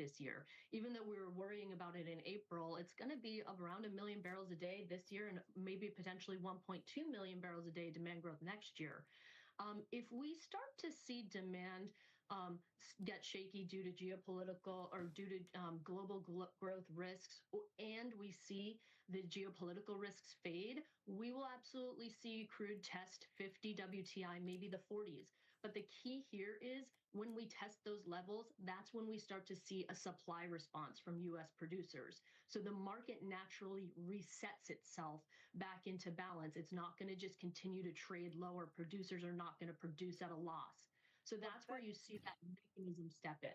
this year. Even though we were worrying about it in April, it's going to be around 1 million barrels a day this year and maybe potentially 1.2 million barrels a day demand growth next year. If we start to see demand get shaky due to geopolitical or due to global growth risks, and we see the geopolitical risks fade, we will absolutely see crude test 50 WTI, maybe the 40s. But the key here is when we test those levels, that's when we start to see a supply response from U.S. producers. So the market naturally resets itself back into balance. It's not going to just continue to trade lower. Producers are not going to produce at a loss. So that's where you see that mechanism step in.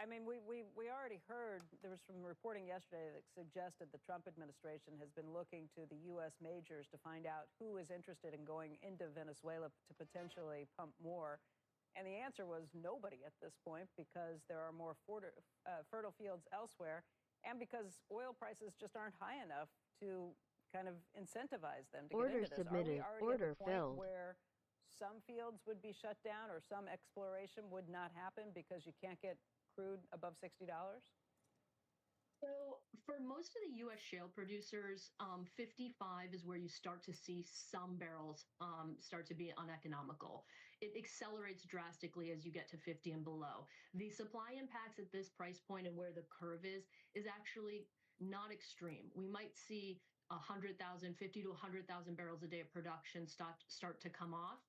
I mean, we already heard, there was some reporting yesterday that suggested the Trump administration has been looking to the U.S. majors to find out who is interested in going into Venezuela to potentially pump more. And the answer was nobody at this point, because there are more fertile fields elsewhere, and because oil prices just aren't high enough to kind of incentivize them to get into this. Submitted. Are we already at the point where some fields would be shut down or some exploration would not happen because you can't get crude above $60? So for most of the U.S. shale producers, 55 is where you start to see some barrels start to be uneconomical. It accelerates drastically as you get to 50 and below. The supply impacts at this price point and where the curve is actually not extreme. We might see 100,000, 50 to 100,000 barrels a day of production start to come off.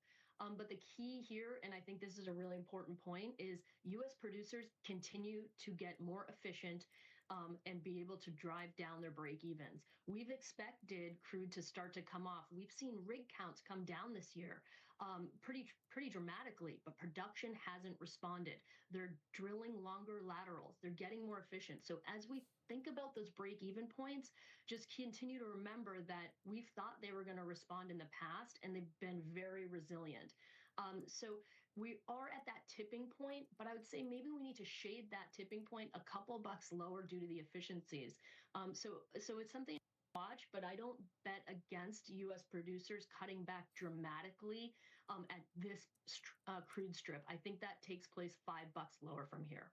But the key here, and I think this is a really important point, is U.S. producers continue to get more efficient and be able to drive down their break-evens. We've expected crude to start to come off. We've seen rig counts come down this year pretty dramatically, but production hasn't responded. They're drilling longer laterals. They're getting more efficient. So as we think about those break-even points, just continue to remember that we've thought they were going to respond in the past, and they've been very resilient. So we are at that tipping point, but I would say maybe we need to shade that tipping point a couple bucks lower due to the efficiencies. So it's something to watch, but I don't bet against U.S. producers cutting back dramatically at this crude strip. I think that takes place $5 lower from here.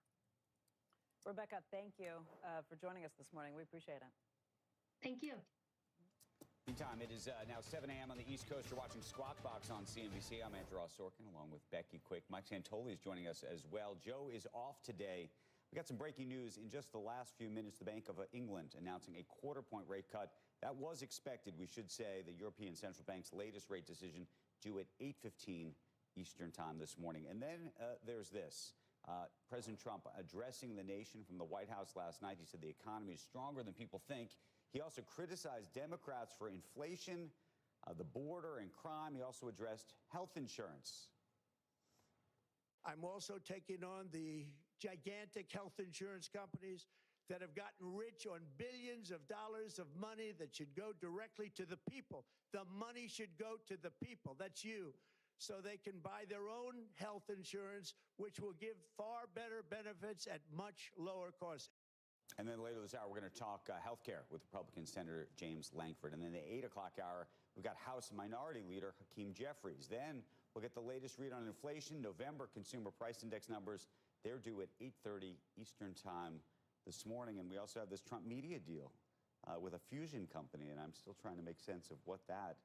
Rebecca, thank you for joining us this morning. We appreciate it. Thank you. Meantime, it is now 7 a.m. on the East Coast. You're watching Squawk Box on CNBC. I'm Andrew Ross Sorkin, along with Becky Quick. Mike Santoli is joining us as well. Joe is off today. We got some breaking news in just the last few minutes. The Bank of England announcing a quarter-point rate cut. That was expected, we should say. The European Central Bank's latest rate decision due at 8:15 Eastern Time this morning. And then there's this. President Trump addressing the nation from the White House last night. He said the economy is stronger than people think. He also criticized Democrats for inflation, the border, and crime. He also addressed health insurance. I'm also taking on the gigantic health insurance companies that have gotten rich on billions of dollars of money that should go directly to the people. The money should go to the people. That's you. So they can buy their own health insurance, which will give far better benefits at much lower cost. And then later this hour, we're going to talk health care with Republican Senator James Lankford. And then the 8 o'clock hour, we've got House Minority Leader Hakeem Jeffries. Then we'll get the latest read on inflation. November Consumer Price Index numbers. They're due at 8:30 Eastern Time this morning. And we also have this Trump media deal with a fusion company. And I'm still trying to make sense of what that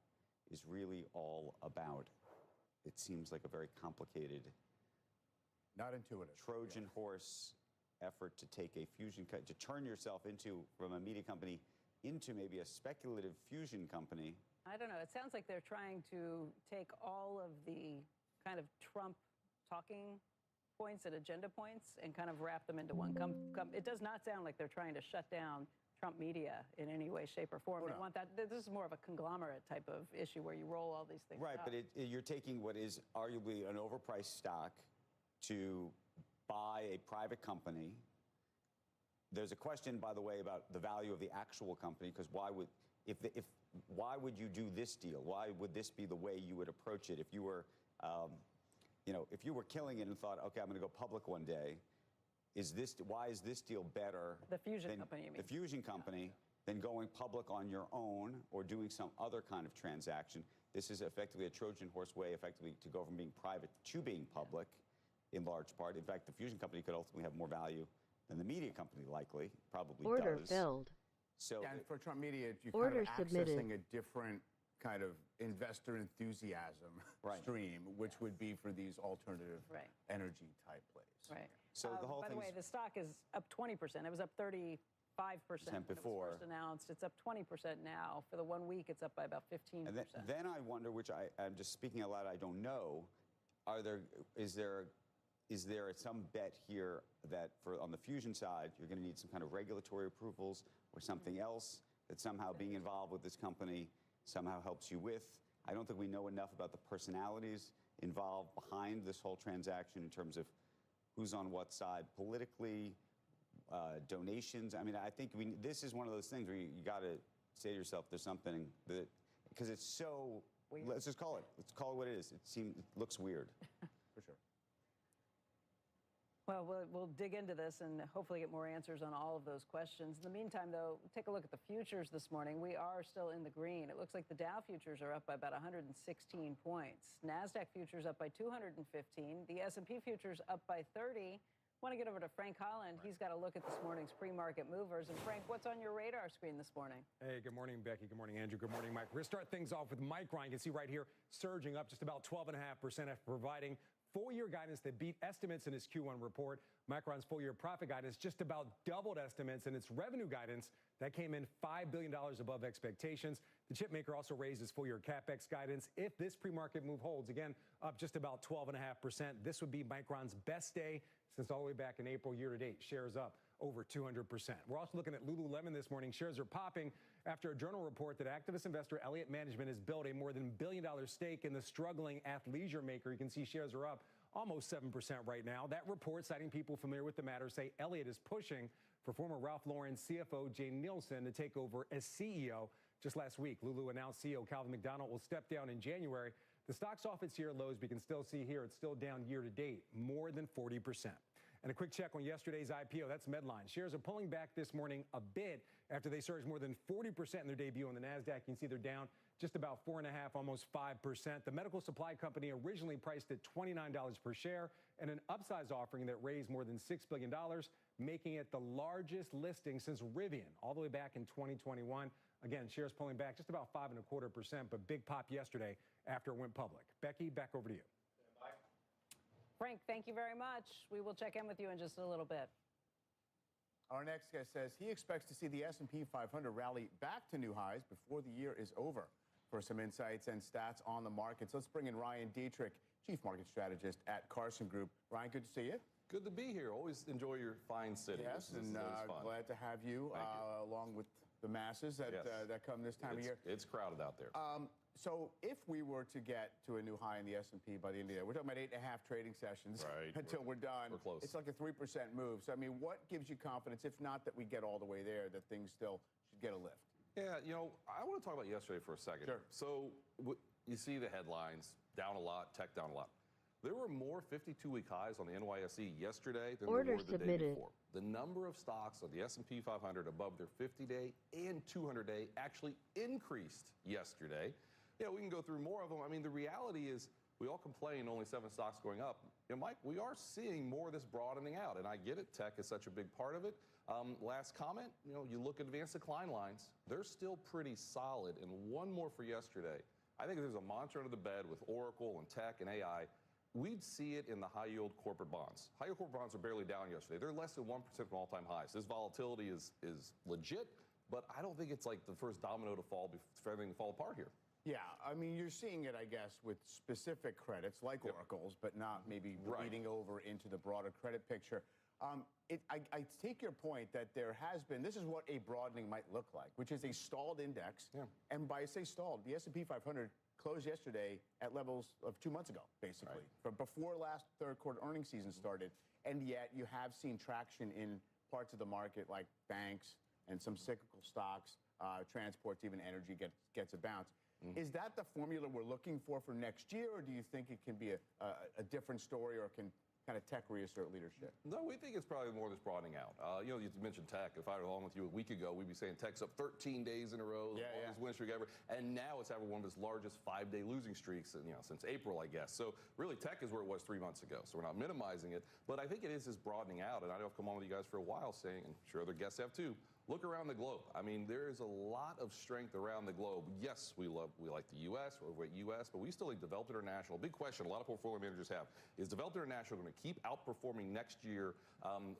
is really all about. It seems like a very complicated, not intuitive, Trojan horse effort to take a fusion, to turn yourself into, from a media company, into maybe a speculative fusion company. I don't know. It sounds like they're trying to take all of the kind of Trump talking points and agenda points and kind of wrap them into one. It does not sound like they're trying to shut down Trump media in any way, shape, or form. They want that. This is more of a conglomerate type of issue where you roll all these things right, up. But you're taking what is arguably an overpriced stock to buy a private company. There's a question, by the way, about the value of the actual company, because why would you do this deal? Why would this be the way you would approach it if you were, if you were killing it and thought, okay, I'm going to go public one day? Why is this deal better? The fusion company, you mean? The fusion company than going public on your own or doing some other kind of transaction. This is effectively a Trojan horse way, effectively, to go from being private to being public, in large part. In fact, the fusion company could ultimately have more value than the media company likely probably Order does. filled. So And for Trump Media, you're Order kind of submitted. accessing a different kind of investor enthusiasm stream, which would be for these alternative energy type plays. Right. So the whole by the thing's way, the stock is up 20%. It was up 35% when it was first announced. It's up 20% now. For the 1 week, it's up by about 15%. And then I wonder, which I'm just speaking out loud, I don't know, is there some bet here that on the fusion side, you're going to need some kind of regulatory approvals or something else that somehow being involved with this company somehow helps you with? I don't think we know enough about the personalities involved behind this whole transaction in terms of who's on what side politically, donations. I mean, I think this is one of those things where you got to say to yourself, there's something that, because it's so, let's just call it. Let's call it what it is. It looks weird. For sure. Well, we'll dig into this and hopefully get more answers on all of those questions. In the meantime, though, take a look at the futures this morning. We are still in the green. It looks like the Dow futures are up by about 116 points. NASDAQ futures up by 215. The S&P futures up by 30. Want to get over to Frank Holland. He's got a look at this morning's pre-market movers. And Frank, what's on your radar screen this morning? Hey, good morning, Becky. Good morning, Andrew. Good morning, Mike. We're going to start things off with Micron. You can see right here surging up just about 12.5% after providing full-year guidance that beat estimates in its Q1 report. Micron's full-year profit guidance just about doubled estimates, and its revenue guidance that came in $5 billion above expectations. The chip maker also raised its full-year CapEx guidance. If this pre-market move holds, again, up just about 12.5%, this would be Micron's best day since all the way back in April year-to-date. Shares up over 200%. We're also looking at Lululemon this morning. Shares are popping after a journal report that activist investor Elliott Management has built a more than $1 billion stake in the struggling athleisure maker. You can see shares are up almost 7% right now. That report, citing people familiar with the matter, say Elliott is pushing for former Ralph Lauren CFO Jane Nielsen to take over as CEO. Just last week, Lulu announced CEO Calvin McDonald will step down in January. The stock's off its year lows, but you can still see here it's still down year to date, more than 40%. And a quick check on yesterday's IPO, that's Medline. Shares are pulling back this morning a bit after they surged more than 40% in their debut on the NASDAQ. You can see they're down just about 4.5%, almost 5%. The medical supply company originally priced at $29 per share and an upsize offering that raised more than $6 billion, making it the largest listing since Rivian all the way back in 2021. Again, shares pulling back just about 5.25%, but big pop yesterday after it went public. Becky, back over to you. Frank, thank you very much. We will check in with you in just a little bit. Our next guest says he expects to see the S&P 500 rally back to new highs before the year is over. For some insights and stats on the markets, let's bring in Ryan Dietrich, Chief Market Strategist at Carson Group. Ryan, good to see you. Good to be here. Always enjoy your fine city. Yes, and glad to have you, along with the masses that come this time of year. It's crowded out there. So if we were to get to a new high in the S&P by the end of the year, we're talking about 8.5 trading sessions until we're done. We're close. It's like a 3% move. So, I mean, what gives you confidence, if not that we get all the way there, that things still should get a lift? Yeah, you know, I want to talk about yesterday for a second. Sure. So you see the headlines, down a lot, tech down a lot. There were more 52-week highs on the NYSE yesterday than there were the day before. The number of stocks on the S&P 500 above their 50-day and 200-day actually increased yesterday. Yeah, we can go through more of them. I mean, the reality is we all complain only 7 stocks going up. And Mike, we are seeing more of this broadening out. And I get it. Tech is such a big part of it. Last comment, you know, you look at advanced decline lines. They're still pretty solid. And one more for yesterday. I think if there's a mantra under the bed with Oracle and tech and AI, we'd see it in the high-yield corporate bonds. High-yield corporate bonds are barely down yesterday. They're less than 1% from all-time highs. This volatility is legit, but I don't think it's like the first domino to fall for everything to fall apart here. Yeah, I mean, you're seeing it, I guess, with specific credits like Oracle's, but not maybe bleeding over into the broader credit picture. I take your point that there has been, this is what a broadening might look like, which is a stalled index. Yeah. And by say stalled, the S&P 500 closed yesterday at levels of 2 months ago, basically, from before last third quarter earnings season started. And yet you have seen traction in parts of the market like banks and some cyclical stocks, transports, even energy gets a bounce. Is that the formula we're looking for next year, or do you think it can be a different story, or can kind of tech reassert leadership? No, we think it's probably more this broadening out. You mentioned tech. If I were along with you a week ago, we'd be saying tech's up 13 days in a row, the longest win streak ever, and now it's having one of its largest 5-day losing streaks, since April, I guess. So really, tech is where it was 3 months ago. So we're not minimizing it, but I think it is this broadening out. And I know I've come on with you guys for a while saying, and I'm sure other guests have too, look around the globe. I mean, there is a lot of strength around the globe. Yes, we like the U.S., we're overweight U.S., but we still like developed international. Big question a lot of portfolio managers have, is developed international going to keep outperforming next year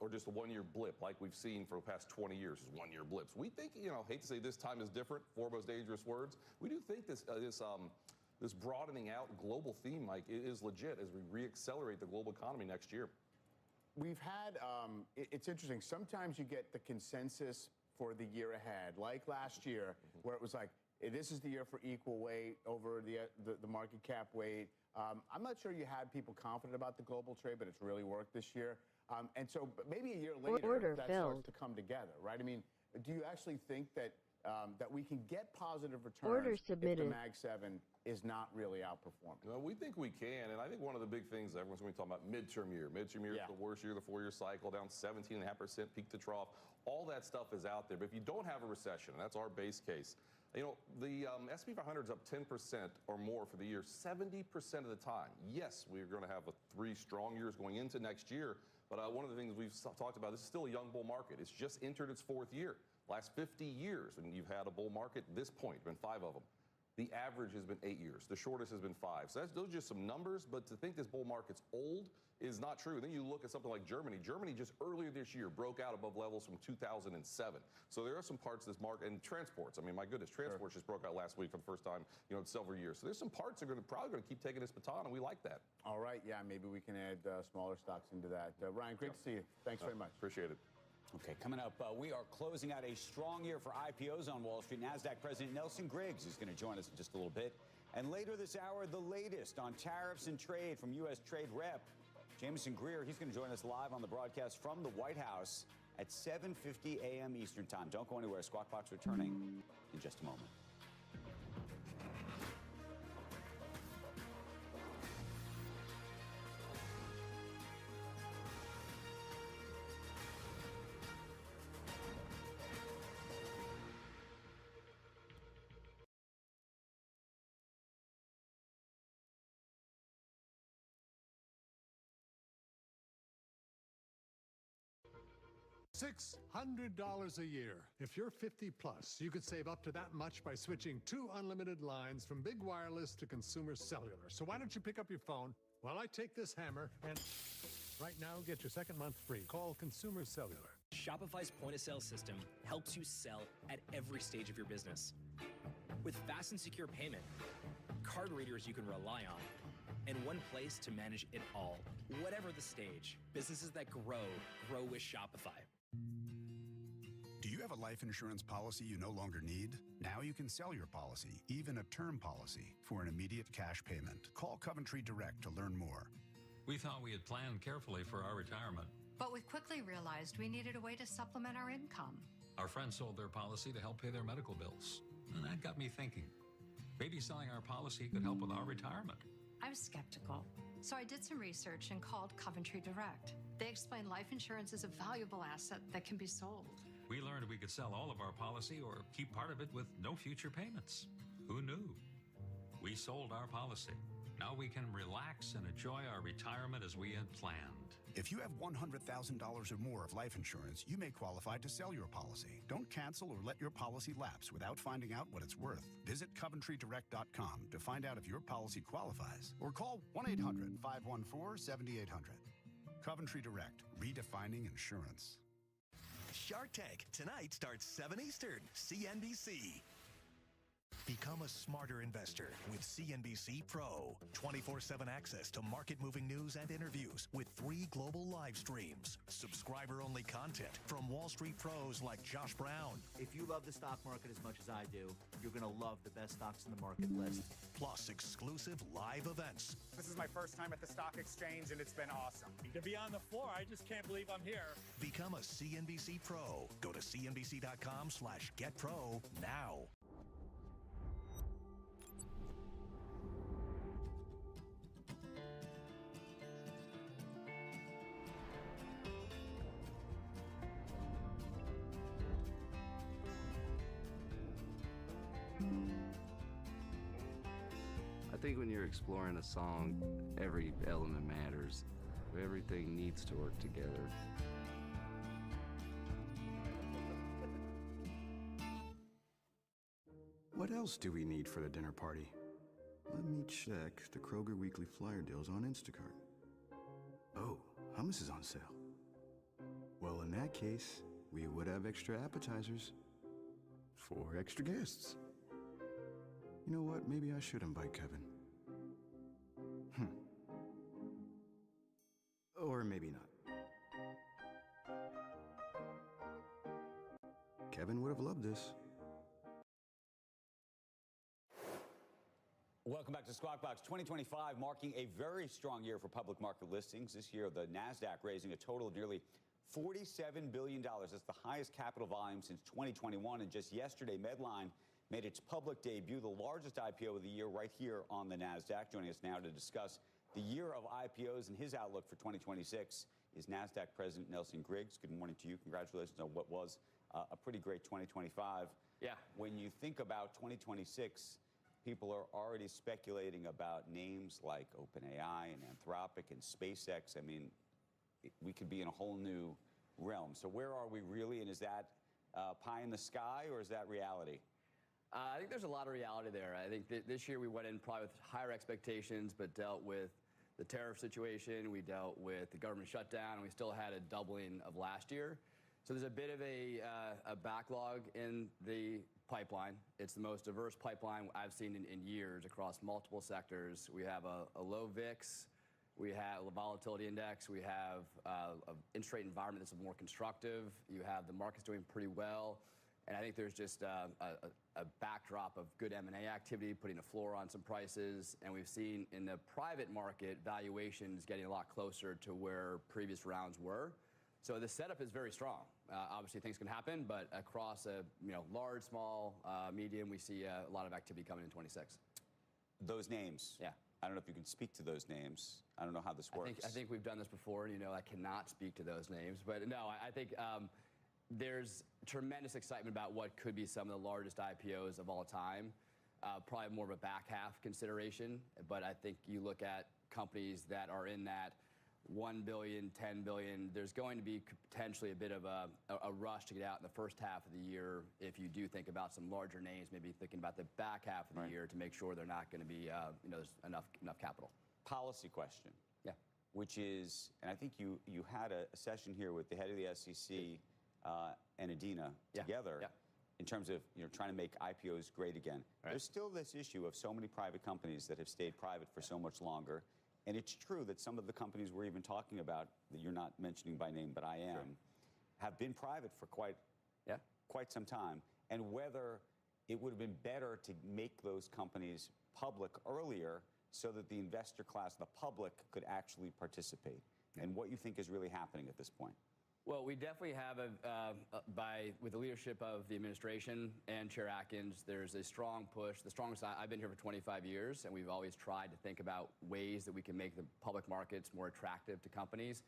or just a one-year blip like we've seen for the past 20 years, is one-year blips? We think, hate to say this time is different, 4 most dangerous words. We do think this broadening out global theme, Mike, is legit as we re-accelerate the global economy next year. We've had, it's interesting, sometimes you get the consensus for the year ahead, like last year, where it was like, this is the year for equal weight over the market cap weight. I'm not sure you had people confident about the global trade, but it's really worked this year. And so maybe a year later, that starts to come together, right? I mean, do you actually think that that we can get positive returns if the Mag 7 is not really outperforming? No, we think we can, and I think one of the big things everyone's going to be talking about midterm year. Midterm year is the worst year, the 4-year cycle, down 17.5% peak to trough. All that stuff is out there, but if you don't have a recession, and that's our base case, the S&P 500 is up 10% or more for the year 70% of the time. Yes, we're going to have 3 strong years going into next year, but one of the things we've talked about, this is still a young bull market. It's just entered its 4th year. Last 50 years, and you've had a bull market at this point, been 5 of them. The average has been 8 years. The shortest has been 5. So those are just some numbers, but to think this bull market's old is not true. Then you look at something like Germany. Germany just earlier this year broke out above levels from 2007. So there are some parts of this market, and transports. I mean, my goodness, transports just broke out last week for the first time, in several years. So there's some parts that are probably going to keep taking this baton, and we like that. All right, yeah, maybe we can add smaller stocks into that. Ryan, great to see you. Thanks very much. Appreciate it. Okay, coming up, we are closing out a strong year for IPOs on Wall Street. NASDAQ President Nelson Griggs is going to join us in just a little bit. And later this hour, the latest on tariffs and trade from U.S. Trade Rep. Jameson Greer, he's going to join us live on the broadcast from the White House at 7:50 a.m. Eastern Time. Don't go anywhere. Squawk Box returning in just a moment. $600 a year. If you're 50 plus, you could save up to that much by switching 2 unlimited lines from big wireless to consumer cellular. So why don't you pick up your phone while I take this hammer and right now get your 2nd month free. Call Consumer Cellular. Shopify's point-of-sale system helps you sell at every stage of your business. With fast and secure payment, card readers you can rely on, and one place to manage it all. Whatever the stage, businesses that grow with Shopify. Do you have a life insurance policy you no longer need? Now you can sell your policy, even a term policy, for an immediate cash payment. Call Coventry Direct to learn more. We thought we had planned carefully for our retirement. But we quickly realized we needed a way to supplement our income. Our friends sold their policy to help pay their medical bills. And that got me thinking. Maybe selling our policy could help with our retirement. I was skeptical, so I did some research and called Coventry Direct. They explained life insurance is a valuable asset that can be sold. We learned we could sell all of our policy or keep part of it with no future payments. Who knew? We sold our policy. Now we can relax and enjoy our retirement as we had planned. If you have $100,000 or more of life insurance, you may qualify to sell your policy. Don't cancel or let your policy lapse without finding out what it's worth. Visit CoventryDirect.com to find out if your policy qualifies, or call 1-800-514-7800. Coventry Direct, redefining insurance. Shark Tank, tonight starts 7 Eastern, CNBC. Become a smarter investor with CNBC Pro. 24/7 access to market-moving news and interviews with 3 global live streams. Subscriber-only content from Wall Street pros like Josh Brown. If you love the stock market as much as I do, you're going to love the best stocks in the market list. Plus exclusive live events. This is my first time at the stock exchange, and it's been awesome. To be on the floor, I just can't believe I'm here. Become a CNBC Pro. Go to cnbc.com/getpro now. think when you're exploring a song, every element matters. Everything needs to work together. What else do we need for the dinner party? Let me check the Kroger Weekly Flyer deals on Instacart. Oh, hummus is on sale. Well, in that case, we would have extra appetizers for extra guests. You know what? Maybe I should invite Kevin. Or maybe not. Kevin would have loved this. Welcome back to Squawk Box. 2025 marking a very strong year for public market listings. This year, the NASDAQ raising a total of nearly $47 billion. That's the highest capital volume since 2021. And just yesterday, Medline made its public debut, the largest IPO of the year, right here on the NASDAQ. Joining us now to discuss the year of IPOs and his outlook for 2026 is NASDAQ President Nelson Griggs. Good morning to you. Congratulations on what was a pretty great 2025. Yeah. When you think about 2026, people are already speculating about names like OpenAI and Anthropic and SpaceX. I mean, we could be in a whole new realm. So where are we really? And is that pie in the sky or is that reality? I think there's a lot of reality there. I think this year we went in probably with higher expectations, but dealt with the tariff situation. We dealt with the government shutdown, and we still had a doubling of last year. So there's a bit of a backlog in the pipeline. It's the most diverse pipeline I've seen in years across multiple sectors. We have a low VIX. We have a volatility index. We have an interest rate environment that's more constructive. You have the markets doing pretty well. And I think there's just a backdrop of good M&A activity, putting a floor on some prices. And we've seen in the private market valuations getting a lot closer to where previous rounds were. So the setup is very strong. Obviously, things can happen, but across a large, small, medium, we see a lot of activity coming in 26. Those names. Yeah. I don't know if you can speak to those names. I don't know how this works. I think we've done this before, and I cannot speak to those names. But no, I think there's tremendous excitement about what could be some of the largest IPOs of all time. Probably more of a back half consideration. But I think you look at companies that are in that 1 billion, 10 billion, there's going to be potentially a bit of a rush to get out in the first half of the year if you do think about some larger names, maybe thinking about the back half of the year to make sure they're not going to be, there's enough capital. Policy question. Yeah. Which is, and I think you had a session here with the head of the SEC and Adina together in terms of trying to make IPOs great again. Right. There's still this issue of so many private companies that have stayed private for so much longer. And it's true that some of the companies we're even talking about, that you're not mentioning by name, but I am, have been private for quite some time. And whether it would have been better to make those companies public earlier so that the investor class, the public, could actually participate. And what you think is really happening at this point. Well, we definitely have, with the leadership of the administration and Chair Atkins, there's a strong push. The strongest, I've been here for 25 years, and we've always tried to think about ways that we can make the public markets more attractive to companies.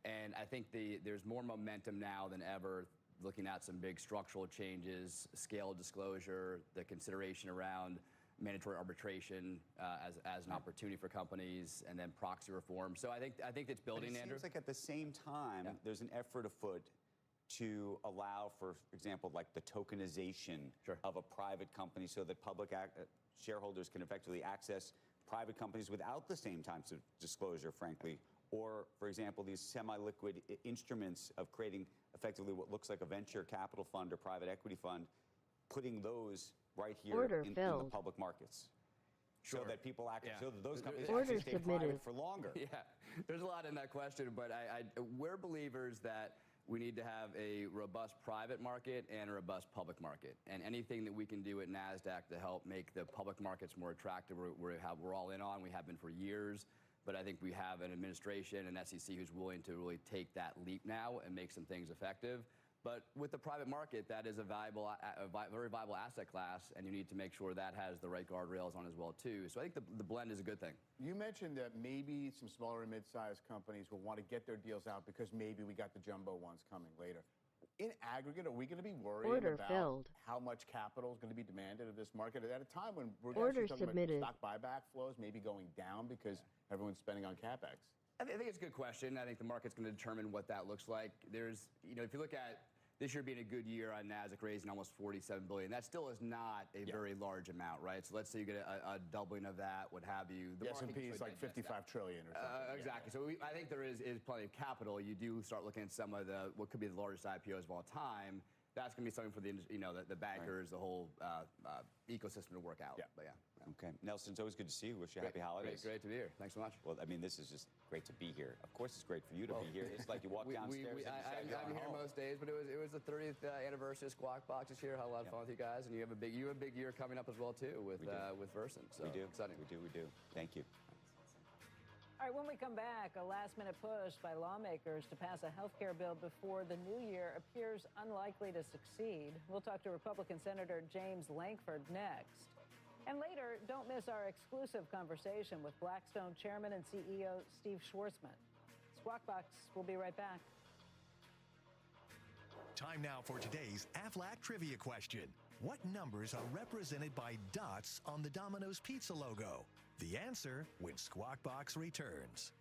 And I think there's more momentum now than ever, looking at some big structural changes, scale disclosure, the consideration around mandatory arbitration as an opportunity for companies, and then proxy reform. So I think it's building, Andrew. It seems like at the same time, there's an effort afoot to allow, for example, like the tokenization of a private company so that public shareholders can effectively access private companies without the same types of disclosure, frankly. Or, for example, these semi-liquid instruments of creating effectively what looks like a venture capital fund or private equity fund, putting those right here in the public markets. So that people so that those companies actually stay private for longer. Yeah, there's a lot in that question, but we're believers that we need to have a robust private market and a robust public market. And anything that we can do at NASDAQ to help make the public markets more attractive, we're all in on. We have been for years. But I think we have an administration and SEC who's willing to really take that leap now and make some things effective. But with the private market, that is a very viable asset class, and you need to make sure that has the right guardrails on as well, too. So I think the blend is a good thing. You mentioned that maybe some smaller and mid-sized companies will want to get their deals out because maybe we got the jumbo ones coming later. in aggregate, are we going to be worrying about how much capital is going to be demanded of this market at a time when we're actually talking about stock buyback flows maybe going down because everyone's spending on CapEx? I think it's a good question. I think the market's going to determine what that looks like. There's, if you look at this year being a good year on NASDAQ raising almost $47 billion, that still is not a very large amount, right? So let's say you get a doubling of that, what have you. The S&P is like 55 trillion or something. Exactly. So I think there is plenty of capital. You do start looking at some of what could be the largest IPOs of all time. That's going to be something for the bankers, the whole ecosystem to work out. Yeah. But Okay. Nelson, it's always good to see you. Wish you happy holidays. Great to be here. Thanks so much. Well, I mean, this is just great to be here. Of course, it's great for you to be here. It's like you walk downstairs. I'm here most days, but it was the 30th anniversary of Squawk Box this year. Had a lot of fun with you guys, and you have a big year coming up as well too with Versant. So we do. Exciting. We do. Thank you. All right, when we come back, a last-minute push by lawmakers to pass a health care bill before the new year appears unlikely to succeed. We'll talk to Republican Senator James Lankford next. And later, don't miss our exclusive conversation with Blackstone Chairman and CEO Steve Schwarzman. Squawk Box will be right back. Time now for today's Aflac trivia question. What numbers are represented by dots on the Domino's Pizza logo? The answer when Squawk Box returns.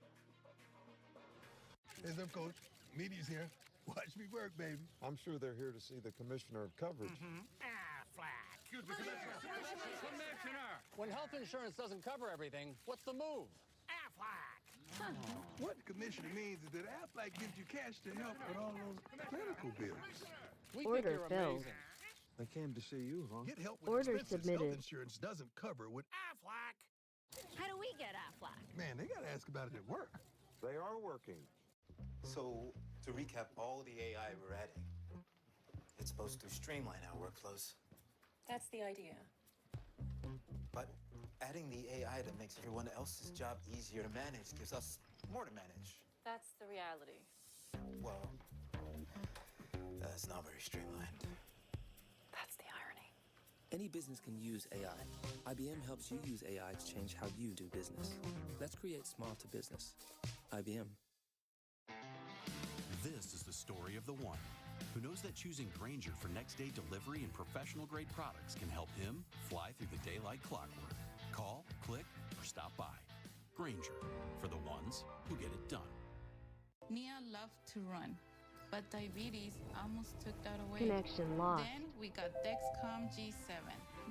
Here's up, Coach. Media's here. Watch me work, baby. I'm sure they're here to see the commissioner of coverage. Aflac. Excuse me, Commissioner. When health insurance doesn't cover everything, what's the move? Aflac. What the commissioner means is that Aflac gives you cash to help with all those medical bills. We think you're amazing. They came to see you, huh? Get help with expenses health insurance doesn't cover with Aflac. How do we get Aflac? Man, they got to ask about it at work. They are working. So, to recap all the AI we're adding, it's supposed to streamline our workflows. That's the idea. But adding the AI that makes everyone else's job easier to manage gives us more to manage. That's the reality. Well, that's not very streamlined. That's the irony. Any business can use AI. IBM helps you use AI to change how you do business. Let's create smarter business. IBM. This is the story of the one who knows that choosing Grainger for next-day delivery and professional-grade products can help him fly through the day like clockwork. Call, click, or stop by. Grainger, for the ones who get it done. Nia loved to run, but diabetes almost took that away. Connection lost. Then we got Dexcom G7.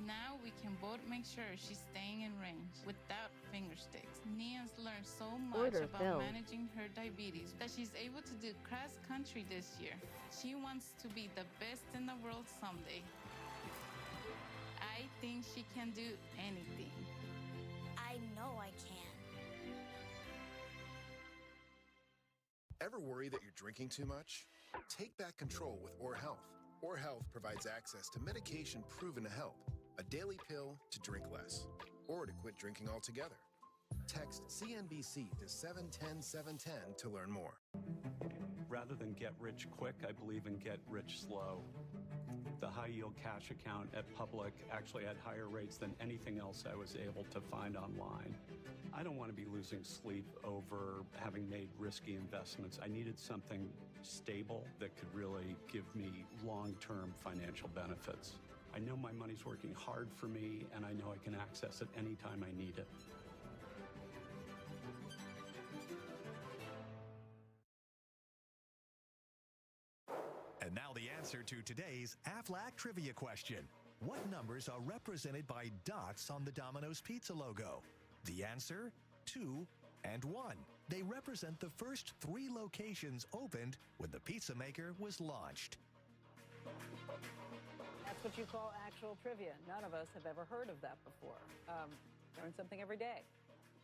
Now we can both make sure she's staying in range without finger sticks. Nia's learned so much about managing her diabetes that she's able to do cross-country this year. She wants to be the best in the world someday. I think she can do anything. I know I can. Ever worry that you're drinking too much? Take back control with Or Health. Or Health provides access to medication proven to help. A daily pill to drink less, or to quit drinking altogether. Text CNBC to 710-710 to learn more. Rather than get rich quick, I believe in get rich slow. The high yield cash account at Public actually had higher rates than anything else I was able to find online. I don't want to be losing sleep over having made risky investments. I needed something stable that could really give me long-term financial benefits. I know my money's working hard for me, and I know I can access it anytime I need it. And now the answer to today's Aflac trivia question. What numbers are represented by dots on the Domino's Pizza logo? The answer, 2 and 1. They represent the first 3 locations opened when the pizza maker was launched. That's what you call actual trivia. None of us have ever heard of that before. Learn something every day.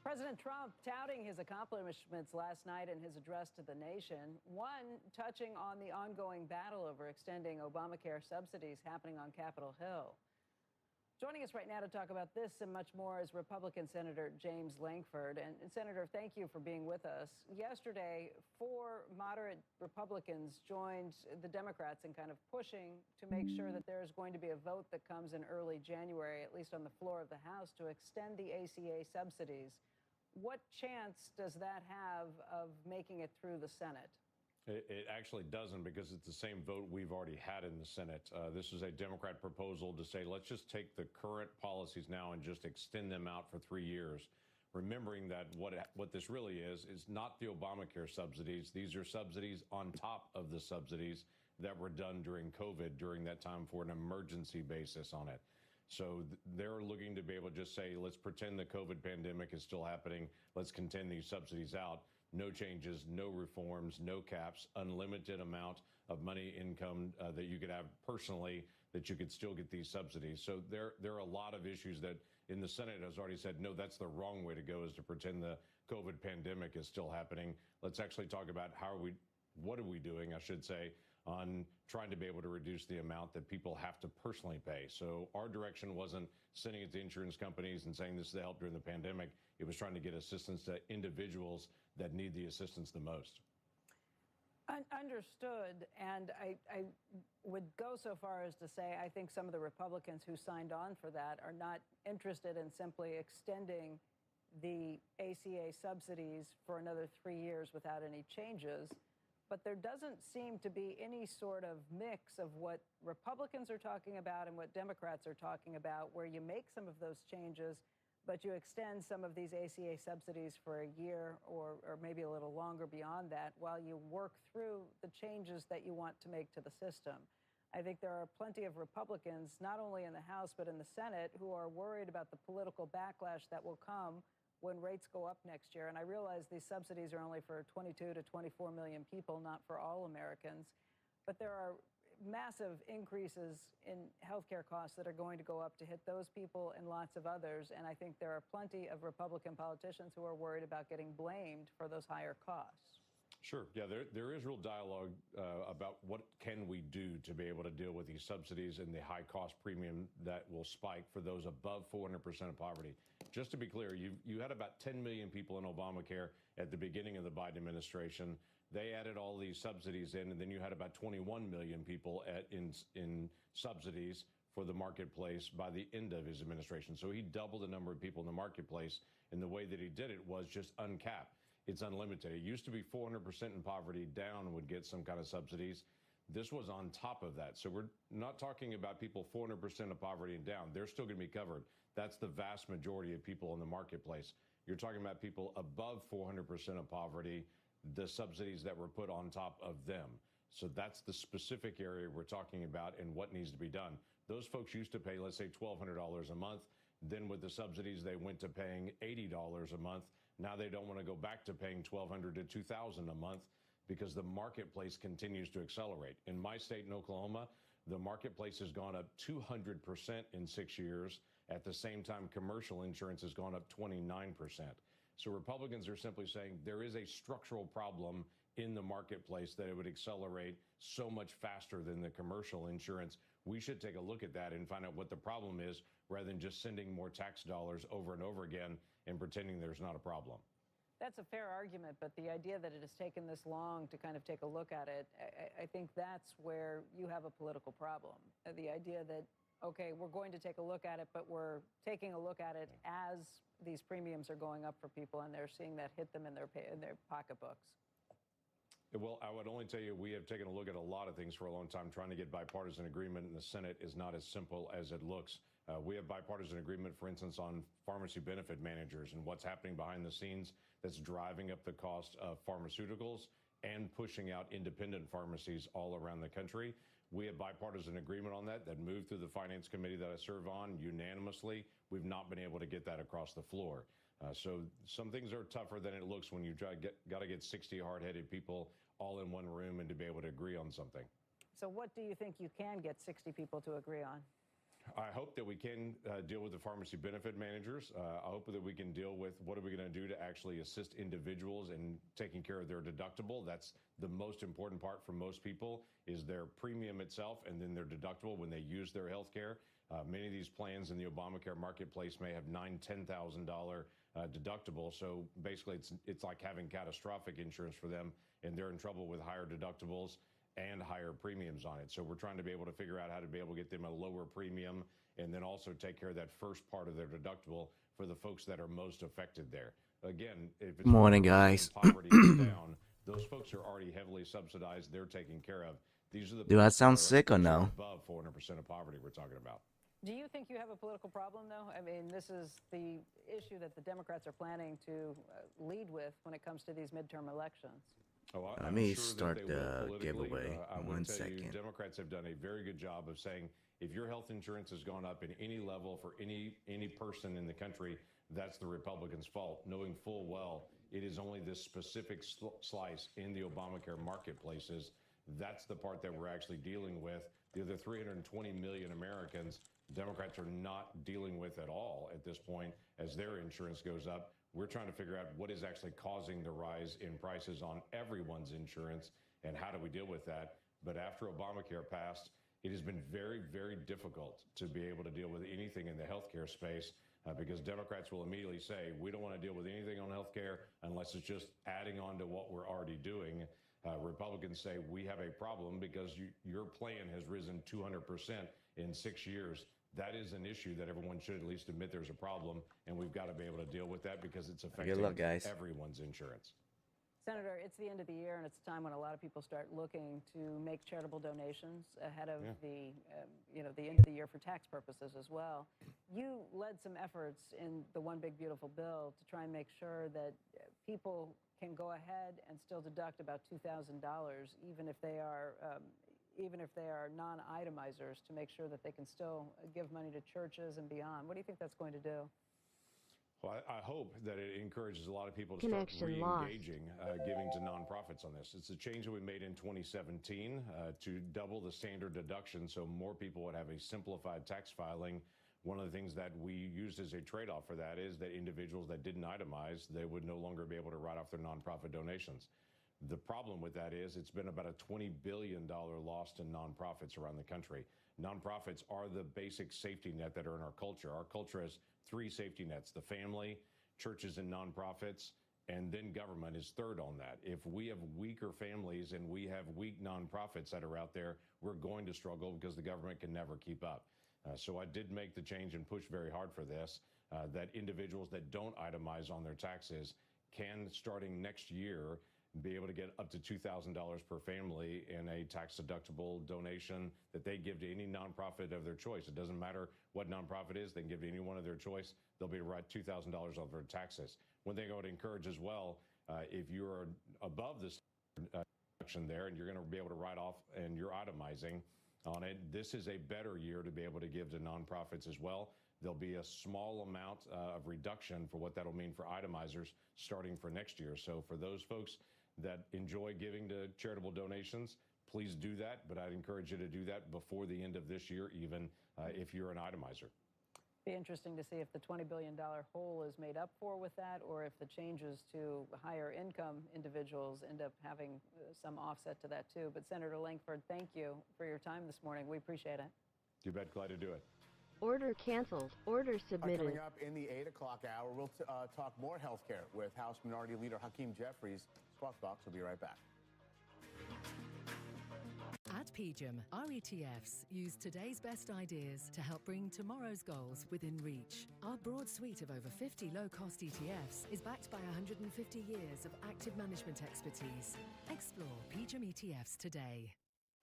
President Trump touting his accomplishments last night in his address to the nation, one touching on the ongoing battle over extending Obamacare subsidies happening on Capitol Hill. Joining us right now to talk about this and much more is Republican Senator James Lankford. And Senator, thank you for being with us. Yesterday, 4 moderate Republicans joined the Democrats in kind of pushing to make sure that there's going to be a vote that comes in early January, at least on the floor of the House, to extend the ACA subsidies. What chance does that have of making it through the Senate? It actually doesn't, because it's the same vote we've already had in the Senate. This is a Democrat proposal to say, let's just take the current policies now and just extend them out for 3 years. Remembering that what this really is not the Obamacare subsidies. These are subsidies on top of the subsidies that were done during COVID, during that time, for an emergency basis on it. So they're looking to be able to just say, let's pretend the COVID pandemic is still happening. Let's continue these subsidies out. No changes, no reforms, no caps, unlimited amount of money income that you could have personally, that you could still get these subsidies. So there are a lot of issues that in the Senate has already said, no, that's the wrong way to go, is to pretend the COVID pandemic is still happening. Let's actually talk about what are we doing, I should say, on trying to be able to reduce the amount that people have to personally pay. So our direction wasn't sending it to insurance companies and saying this is the help during the pandemic. It was trying to get assistance to individuals that need the assistance the most. Understood. And I would go so far as to say I think some of the Republicans who signed on for that are not interested in simply extending the ACA subsidies for another 3 years without any changes. But there doesn't seem to be any sort of mix of what Republicans are talking about and what Democrats are talking about, where you make some of those changes, but you extend some of these ACA subsidies for a year or maybe a little longer beyond that while you work through the changes that you want to make to the system. I think there are plenty of Republicans, not only in the House but in the Senate, who are worried about the political backlash that will come when rates go up next year. And I realize these subsidies are only for 22 to 24 million people, not for all Americans. But there are massive increases in healthcare costs that are going to go up to hit those people and lots of others. And I think there are plenty of Republican politicians who are worried about getting blamed for those higher costs. Sure. Yeah, there is real dialogue about what can we do to be able to deal with these subsidies and the high cost premium that will spike for those above 400% of poverty. Just to be clear, you had about 10 million people in Obamacare at the beginning of the Biden administration. They added all these subsidies in, and then you had about 21 million people in subsidies for the marketplace by the end of his administration. So he doubled the number of people in the marketplace, and the way that he did it was just uncapped. It's unlimited. It used to be 400% in poverty down would get some kind of subsidies. This was on top of that. So we're not talking about people 400% of poverty and down. They're still going to be covered. That's the vast majority of people in the marketplace. You're talking about people above 400% of poverty, the subsidies that were put on top of them. So that's the specific area we're talking about and what needs to be done. Those folks used to pay, let's say, $1,200 a month. Then with the subsidies, they went to paying $80 a month. Now they don't want to go back to paying $1,200 to $2,000 a month because the marketplace continues to accelerate. In my state, in Oklahoma, the marketplace has gone up 200% in 6 years. At the same time, commercial insurance has gone up 29%. So Republicans are simply saying there is a structural problem in the marketplace that it would accelerate so much faster than the commercial insurance. We should take a look at that and find out what the problem is rather than just sending more tax dollars over and over again and pretending there's not a problem. That's a fair argument, but the idea that it has taken this long to kind of take a look at it, I think that's where you have a political problem. The idea that, okay, we're going to take a look at it, but we're taking a look at it as these premiums are going up for people and they're seeing that hit them in their pocketbooks. Well, I would only tell you we have taken a look at a lot of things for a long time. Trying to get bipartisan agreement in the Senate is not as simple as it looks. We have bipartisan agreement, for instance, on pharmacy benefit managers and what's happening behind the scenes that's driving up the cost of pharmaceuticals and pushing out independent pharmacies all around the country. We have bipartisan agreement on that moved through the Finance Committee that I serve on unanimously. We've not been able to get that across the floor. So some things are tougher than it looks when you got to get 60 hard-headed people all in one room and to be able to agree on something. So what do you think you can get 60 people to agree on? I hope that we can deal with the pharmacy benefit managers. I hope that we can deal with what are we going to do to actually assist individuals in taking care of their deductible. That's the most important part for most people is their premium itself and then their deductible when they use their health care. Many of these plans in the Obamacare marketplace may have $9,000, $10,000 deductible. So basically it's like having catastrophic insurance for them and they're in trouble with higher deductibles and higher premiums on it. So we're trying to be able to figure out how to be able to get them a lower premium and then also take care of that first part of their deductible for the folks that are most affected there. Again, if it's morning, guys. Poverty down, Those folks are already heavily subsidized. They're taken care of. These are the Do that sound folks sick or that are no? above 400% of poverty we're talking about. Do you think you have a political problem, though? I mean, this is the issue that the Democrats are planning to lead with when it comes to these midterm elections. Oh, Let me start the giveaway I in would 1 tell you, second. Democrats have done a very good job of saying if your health insurance has gone up in any level for any person in the country, that's the Republicans' fault, knowing full well it is only this specific slice in the Obamacare marketplaces. That's the part that we're actually dealing with. The other 320 million Americans, Democrats are not dealing with at all at this point as their insurance goes up. We're trying to figure out what is actually causing the rise in prices on everyone's insurance and how do we deal with that. But after Obamacare passed, it has been very, very difficult to be able to deal with anything in the healthcare space because Democrats will immediately say, we don't want to deal with anything on healthcare unless it's just adding on to what we're already doing. Republicans say we have a problem because your plan has risen 200% in 6 years. That is an issue that everyone should at least admit there's a problem, and we've got to be able to deal with that because it's affecting luck, guys. everyone's insurance. Senator, it's the end of the year, and it's a time when a lot of people start looking to make charitable donations ahead of the end of the year for tax purposes as well. You led some efforts in the One Big Beautiful Bill to try and make sure that people can go ahead and still deduct about $2,000, even if they are non-itemizers, to make sure that they can still give money to churches and beyond. What do you think that's going to do? Well, I hope that it encourages a lot of people to start re-engaging giving to nonprofits on this. It's a change that we made in 2017 to double the standard deduction so more people would have a simplified tax filing. One of the things that we used as a trade-off for that is that individuals that didn't itemize, they would no longer be able to write off their nonprofit donations. The problem with that is it's been about a $20 billion loss to nonprofits around the country. Nonprofits are the basic safety net that are in our culture. Our culture has 3 safety nets: the family, churches and nonprofits, and then government is third on that. If we have weaker families and we have weak nonprofits that are out there, we're going to struggle because the government can never keep up. So I did make the change and push very hard for this, that individuals that don't itemize on their taxes can, starting next year, be able to get up to $2,000 per family in a tax-deductible donation that they give to any nonprofit of their choice. It doesn't matter what nonprofit is. They can give to anyone of their choice. They'll be able to write $2,000 off their taxes. One thing I would encourage as well, if you're above this deduction there and you're going to be able to write off and you're itemizing on it, this is a better year to be able to give to nonprofits as well. There'll be a small amount of reduction for what that'll mean for itemizers starting for next year. So for those folks that enjoy giving to charitable donations, please do that. But I'd encourage you to do that before the end of this year, even if you're an itemizer. Be interesting to see if the $20 billion hole is made up for with that, or if the changes to higher income individuals end up having some offset to that too. But Senator Lankford, thank you for your time this morning. We appreciate it. You bet. Glad to do it. Order canceled. Order submitted. Coming up in the 8 o'clock hour, we'll talk more healthcare with House Minority Leader Hakeem Jeffries. Squawk Box will be right back. At PGIM, our ETFs use today's best ideas to help bring tomorrow's goals within reach. Our broad suite of over 50 low-cost ETFs is backed by 150 years of active management expertise. Explore PGIM ETFs today.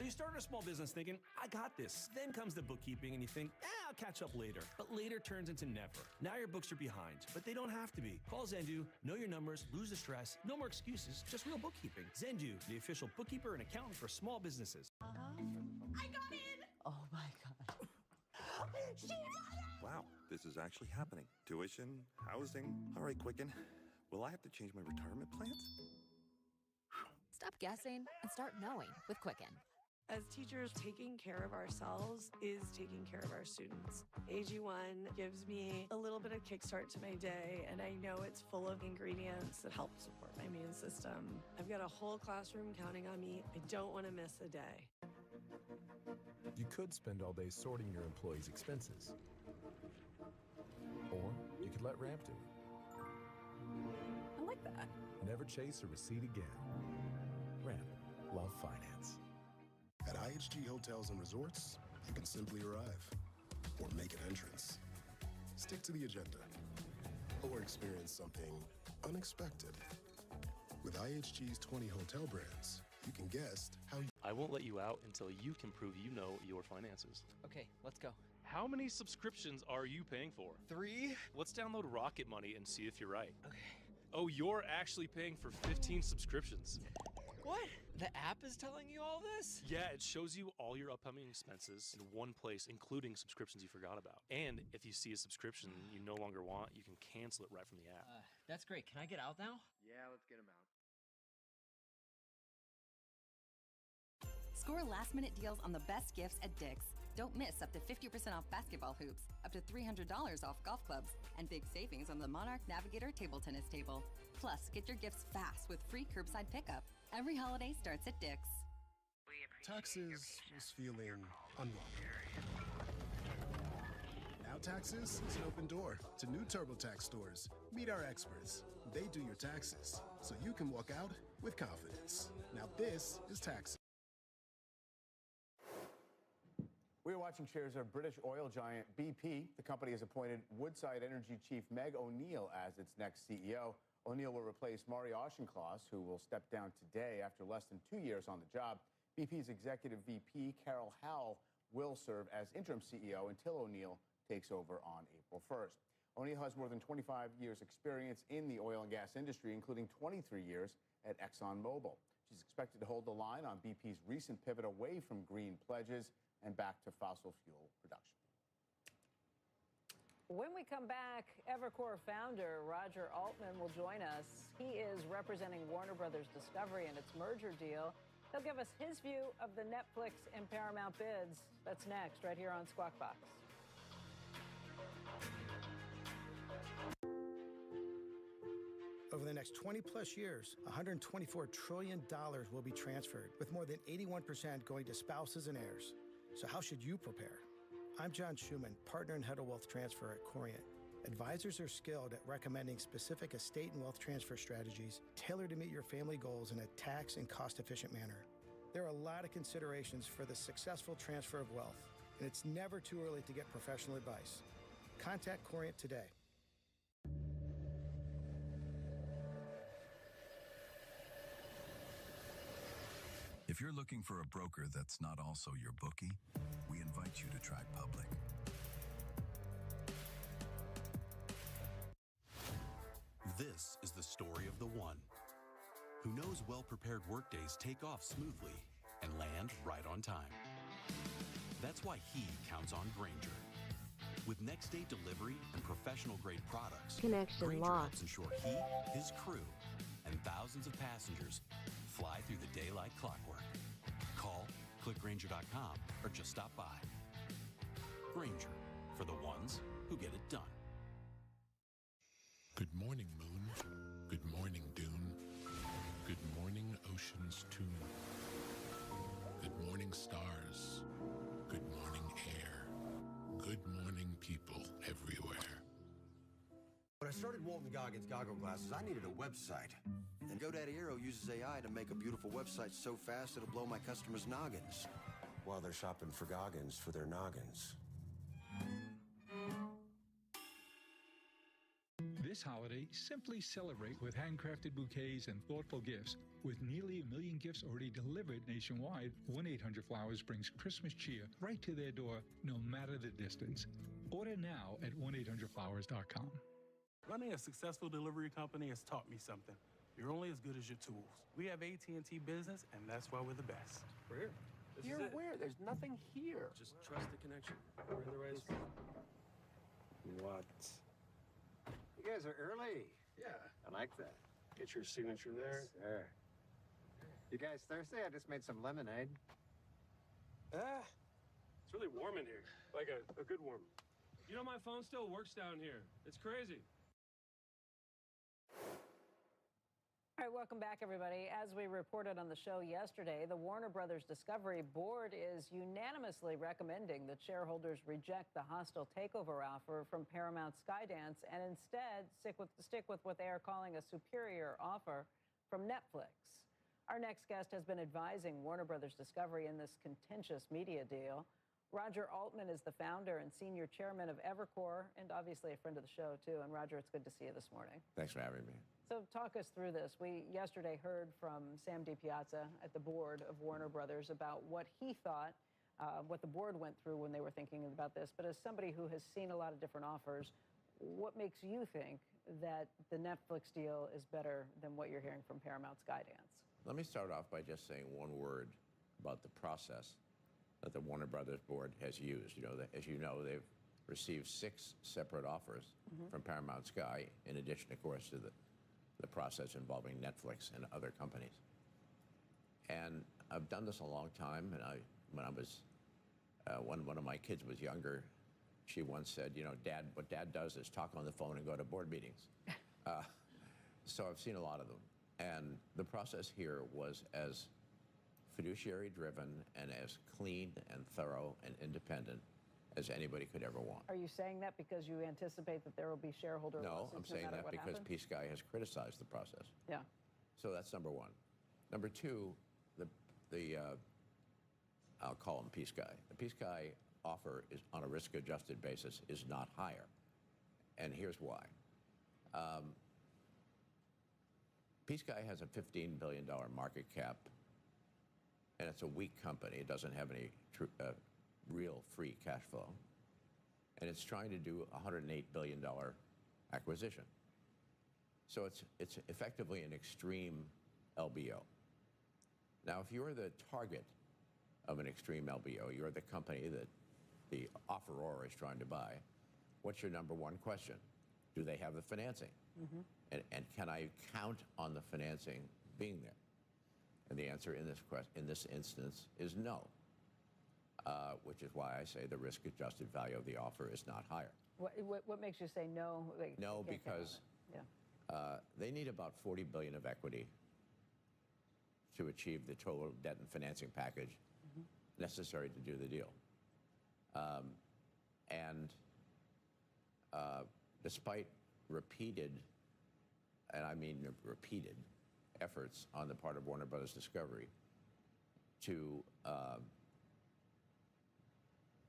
You start a small business thinking, I got this. Then comes the bookkeeping and you think, I'll catch up later. But later turns into never. Now your books are behind, but they don't have to be. Call Zendu, know your numbers, lose the stress, no more excuses, just real bookkeeping. Zendu, the official bookkeeper and accountant for small businesses. I got in! Oh my God. She got it! Wow, this is actually happening. Tuition, housing. All right, Quicken. Will I have to change my retirement plans? Stop guessing and start knowing with Quicken. As teachers, taking care of ourselves is taking care of our students. AG1 gives me a little bit of kickstart to my day, and I know it's full of ingredients that help support my immune system. I've got a whole classroom counting on me. I don't want to miss a day. You could spend all day sorting your employees' expenses. Or you could let Ramp do it. I like that. Never chase a receipt again. Ramp. Love finance. At IHG Hotels and Resorts, you can simply arrive or make an entrance. Stick to the agenda or experience something unexpected. With IHG's 20 hotel brands, you can guess how you... I won't let you out until you can prove you know your finances. Okay, let's go. How many subscriptions are you paying for? 3? Let's download Rocket Money and see if you're right. Okay. Oh, you're actually paying for 15 subscriptions. What? The app is telling you all this? Yeah, it shows you all your upcoming expenses in one place, including subscriptions you forgot about. And if you see a subscription you no longer want, you can cancel it right from the app. That's great. Can I get out now? Yeah, let's get him out. Score last-minute deals on the best gifts at Dick's. Don't miss up to 50% off basketball hoops, up to $300 off golf clubs, and big savings on the Monarch Navigator table tennis table. Plus, get your gifts fast with free curbside pickup. Every holiday starts at Dick's. Taxes was feeling unwelcome. Now Taxes is an open door to new TurboTax stores. Meet our experts. They do your taxes, so you can walk out with confidence. Now this is Taxes. We are watching shares of British oil giant BP. The company has appointed Woodside Energy chief Meg O'Neill as its next CEO. O'Neill will replace Mari Auchincloss, who will step down today after less than 2 years on the job. BP's executive VP, Carol Howell, will serve as interim CEO until O'Neill takes over on April 1st. O'Neill has more than 25 years' experience in the oil and gas industry, including 23 years at ExxonMobil. She's expected to hold the line on BP's recent pivot away from green pledges and back to fossil fuel production. When we come back, Evercore founder Roger Altman will join us. He is representing Warner Brothers Discovery in its merger deal. He'll give us his view of the Netflix and Paramount bids. That's next, right here on Squawk Box. Over the next 20-plus years, $124 trillion will be transferred, with more than 81% going to spouses and heirs. So how should you prepare? I'm John Schuman, partner and head of wealth transfer at Corient. Advisors are skilled at recommending specific estate and wealth transfer strategies tailored to meet your family goals in a tax and cost-efficient manner. There are a lot of considerations for the successful transfer of wealth, and it's never too early to get professional advice. Contact Corient today. If you're looking for a broker that's not also your bookie, we invite you to try Public. This is the story of the one who knows well-prepared workdays take off smoothly and land right on time. That's why he counts on Grainger. With next-day delivery and professional-grade products, Connection Grainger lost. helps ensure he, his crew, and thousands of passengers fly through the day like clockwork. Call, click Grainger.com, or just stop by. Grainger, for the ones who get it done. Good morning, moon. Good morning, dune. Good morning, ocean's tune. Good morning, stars. Good morning, air. Good morning, people everywhere. When I started Walton Goggins Goggle Glasses, I needed a website. And GoDaddy Aero uses AI to make a beautiful website so fast it'll blow my customers' noggins while they're shopping for Goggins for their noggins. This holiday, simply celebrate with handcrafted bouquets and thoughtful gifts. With nearly 1 million gifts already delivered nationwide, 1-800-Flowers brings Christmas cheer right to their door, no matter the distance. Order now at 1-800-Flowers.com. Running a successful delivery company has taught me something. You're only as good as your tools. We have AT&T Business, and that's why we're the best. We're here. You're where? There's nothing here. Just trust the connection. We're in the right spot. What? You guys are early. Yeah. I like that. Get your signature there. Sure. You guys thirsty? I just made some lemonade. It's really warm in here. Like a good warm. You know, my phone still works down here. It's crazy. All right, welcome back, everybody. As we reported on the show yesterday, the Warner Brothers Discovery Board is unanimously recommending that shareholders reject the hostile takeover offer from Paramount Skydance and instead stick with what they are calling a superior offer from Netflix. Our next guest has been advising Warner Brothers Discovery in this contentious media deal. Roger Altman is the founder and senior chairman of Evercore, and obviously a friend of the show, too. And Roger, it's good to see you this morning. Thanks for having me. So talk us through this. We yesterday heard from Sam DiPiazza at the board of Warner Brothers about what he thought, what the board went through when they were thinking about this. But as somebody who has seen a lot of different offers, what makes you think that the Netflix deal is better than what you're hearing from Paramount's Skydance? Let me start off by just saying one word about the process that the Warner Brothers board has used. You know, as you know, they've received 6 separate offers from Paramount Sky, in addition, of course, to the process involving Netflix and other companies. And I've done this a long time, and when I was, when one of my kids was younger, she once said, you know, Dad, what Dad does is talk on the phone and go to board meetings. So I've seen a lot of them. And the process here was as fiduciary driven and as clean and thorough and independent as anybody could ever want. Are you saying that because you anticipate that there will be shareholder lawsuits? No, I'm saying that because P-Sky has criticized the process. Yeah. So that's number one. Number two, I'll call them P-Sky. The P-Sky offer is, on a risk-adjusted basis, is not higher. And here's why. P-Sky has a $15 billion market cap, and it's a weak company. It doesn't have any real free cash flow. And it's trying to do a $108 billion acquisition. So it's effectively an extreme LBO. Now, if you're the target of an extreme LBO, you're the company that the offeror is trying to buy, what's your number one question? Do they have the financing? And can I count on the financing being there? And the answer in this instance is no, which is why I say the risk-adjusted value of the offer is not higher. What makes you say no? No, because they need about $40 billion of equity to achieve the total debt and financing package necessary to do the deal. Despite repeated, and I mean repeated, efforts on the part of Warner Brothers Discovery to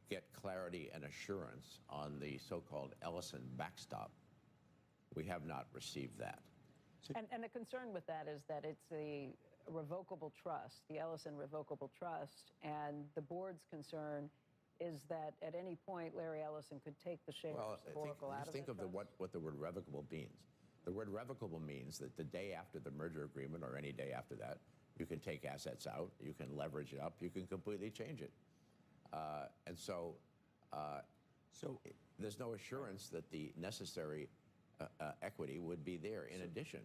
get clarity and assurance on the so-called Ellison backstop, we have not received that. And the concern with that is that it's the revocable trust, the Ellison revocable trust, and the board's concern is that at any point Larry Ellison could take the shares of Oracle out of think of what the word revocable means. The word revocable means that the day after the merger agreement or any day after that, you can take assets out, you can leverage it up, you can completely change it. So there's no assurance that the necessary equity would be there. In addition,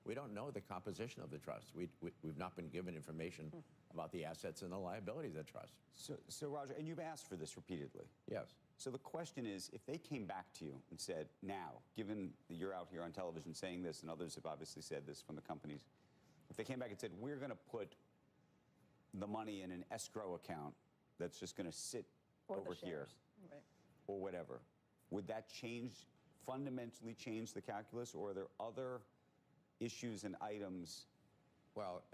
we don't know the composition of the trust. We've not been given information about the assets and the liabilities of the trust. So Roger, and you've asked for this repeatedly. Yes. So the question is, if they came back to you and said, now, given that you're out here on television saying this, and others have obviously said this from the companies, if they came back and said, we're going to put the money in an escrow account that's just going to sit over here, or whatever, would that fundamentally change the calculus, or are there other issues and items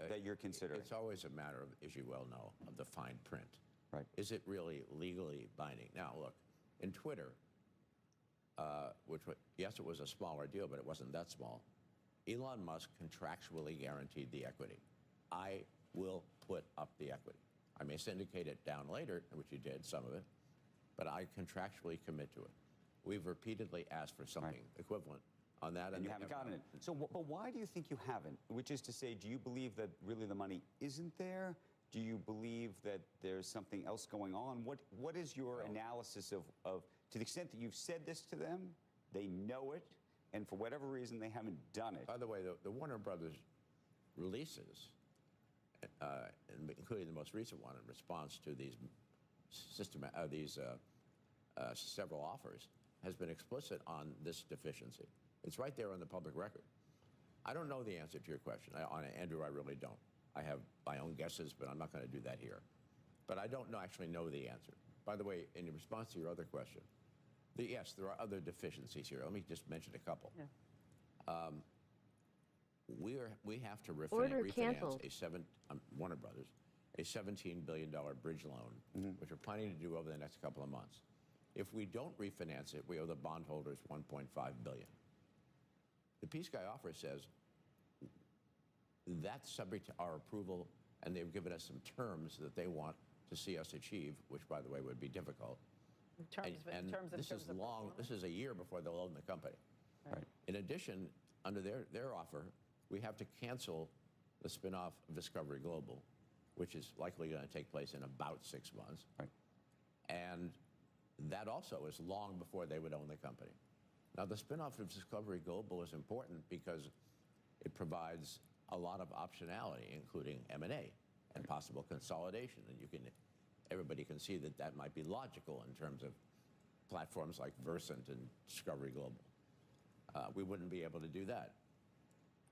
that you're considering? It's always a matter of, as you well know, of the fine print. Right. Is it really legally binding? Now, look, in Twitter, yes, it was a smaller deal, but it wasn't that small. Elon Musk contractually guaranteed the equity. I will put up the equity. I may syndicate it down later, which you did, some of it, but I contractually commit to it. We've repeatedly asked for something equivalent on that. And you haven't gotten it. So, but why do you think you haven't? Which is to say, do you believe that really the money isn't there? Do you believe that there's something else going on? What is your analysis of, to the extent that you've said this to them, they know it, and for whatever reason they haven't done it? By the way, the Warner Brothers releases, including the most recent one in response to these several offers, has been explicit on this deficiency. It's right there on the public record. I don't know the answer to your question. Andrew, I really don't. I have my own guesses, but I'm not going to do that here. But I don't actually know the answer. By the way, in response to your other question, yes, there are other deficiencies here. Let me just mention a couple. Yeah. We have to Order refinance canceled. Warner Brothers a $17 billion bridge loan, which we're planning to do over the next couple of months. If we don't refinance it, we owe the bondholders $1.5 billion. The Peace Guy offer says that's subject to our approval, and they've given us some terms that they want to see us achieve, which, by the way, would be difficult. In terms of long. This is a year before they'll own the company. Right. In addition, under their offer, we have to cancel the spinoff of Discovery Global, which is likely going to take place in about 6 months. Right. And that also is long before they would own the company. Now, the spinoff of Discovery Global is important because it provides a lot of optionality, including M&A and possible consolidation. And everybody can see that that might be logical in terms of platforms like Versant and Discovery Global. We wouldn't be able to do that.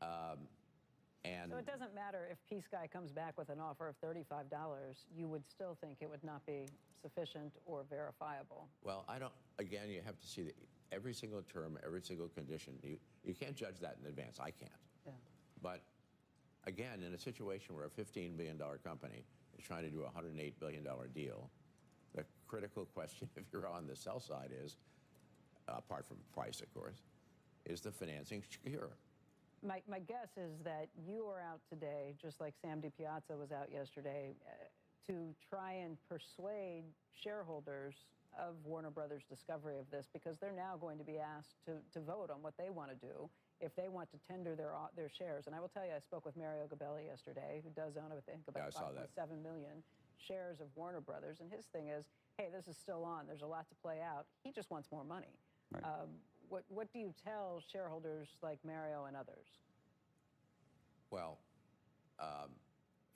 So it doesn't matter if Peace Guy comes back with an offer of $35, you would still think it would not be sufficient or verifiable. Well, again, you have to see every single term, every single condition. You can't judge that in advance. I can't. Yeah. But again, in a situation where a $15 billion company is trying to do a $108 billion deal, the critical question, if you're on the sell side, is, apart from price, of course, is the financing secure? My guess is that you are out today, just like Sam DiPiazza was out yesterday, to try and persuade shareholders of Warner Brothers Discovery of this, because they're now going to be asked to vote on what they want to do if they want to tender their shares. And I will tell you, I spoke with Mario Gabelli yesterday, who does own, I think, about 5.7 million shares of Warner Brothers. And his thing is, hey, this is still on. There's a lot to play out. He just wants more money. Right. What do you tell shareholders like Mario and others? Well,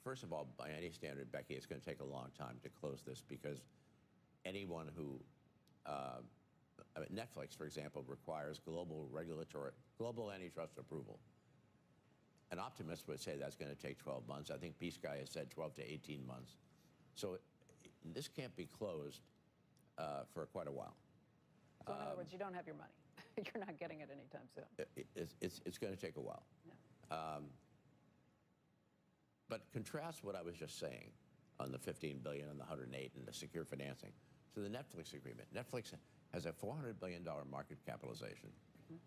first of all, by any standard, Becky, it's going to take a long time to close this, because anyone who, Netflix, for example, requires global antitrust approval. An optimist would say that's going to take 12 months. I think Peace Guy has said 12 to 18 months. So this can't be closed for quite a while. So in other words, you don't have your money. You're not getting it anytime soon. It's going to take a while. Yeah. But contrast what I was just saying on the $15 billion and the 108 and the secure financing to the Netflix agreement. Netflix has a $400 billion market capitalization,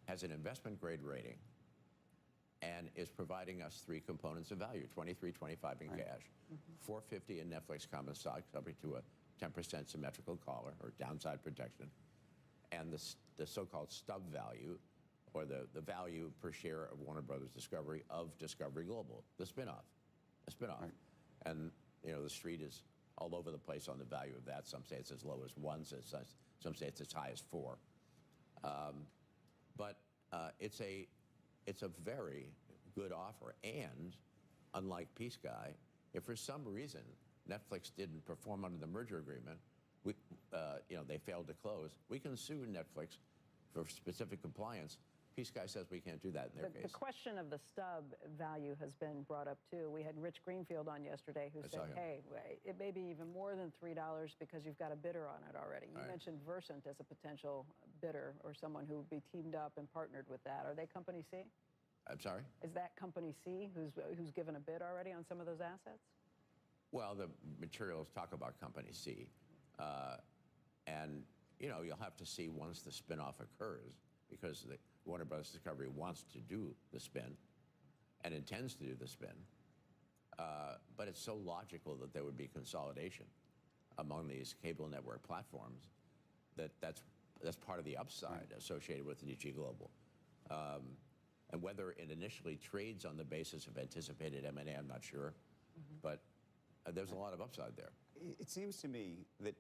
has an investment grade rating, and is providing us three components of value: 23, 25 in cash, 450 in Netflix common stock, subject to a 10% symmetrical collar or downside protection, and the so-called stub value, or the value per share of Warner Brothers Discovery of Discovery Global, the spinoff. Right. And the street is all over the place on the value of that. Some say it's as low as 1, some say it's as high as 4. But it's a very good offer. And unlike Peace Guy, if for some reason Netflix didn't perform under the merger agreement, they failed to close, we can sue Netflix for specific compliance. Peace Guy says we can't do that in their case. The question of the stub value has been brought up too. We had Rich Greenfield on yesterday who said, hey, it may be even more than $3 because you've got a bidder on it already. You mentioned Versant as a potential bidder, or someone who would be teamed up and partnered with that. Are they Company C? I'm sorry? Is that Company C who's given a bid already on some of those assets? Well, the materials talk about Company C. And, you'll have to see once the spinoff occurs, because the Warner Brothers Discovery wants to do the spin and intends to do the spin. But it's so logical that there would be consolidation among these cable network platforms that's part of the upside associated with DG Global. And whether it initially trades on the basis of anticipated M&A, I'm not sure. But there's a lot of upside there. It seems to me that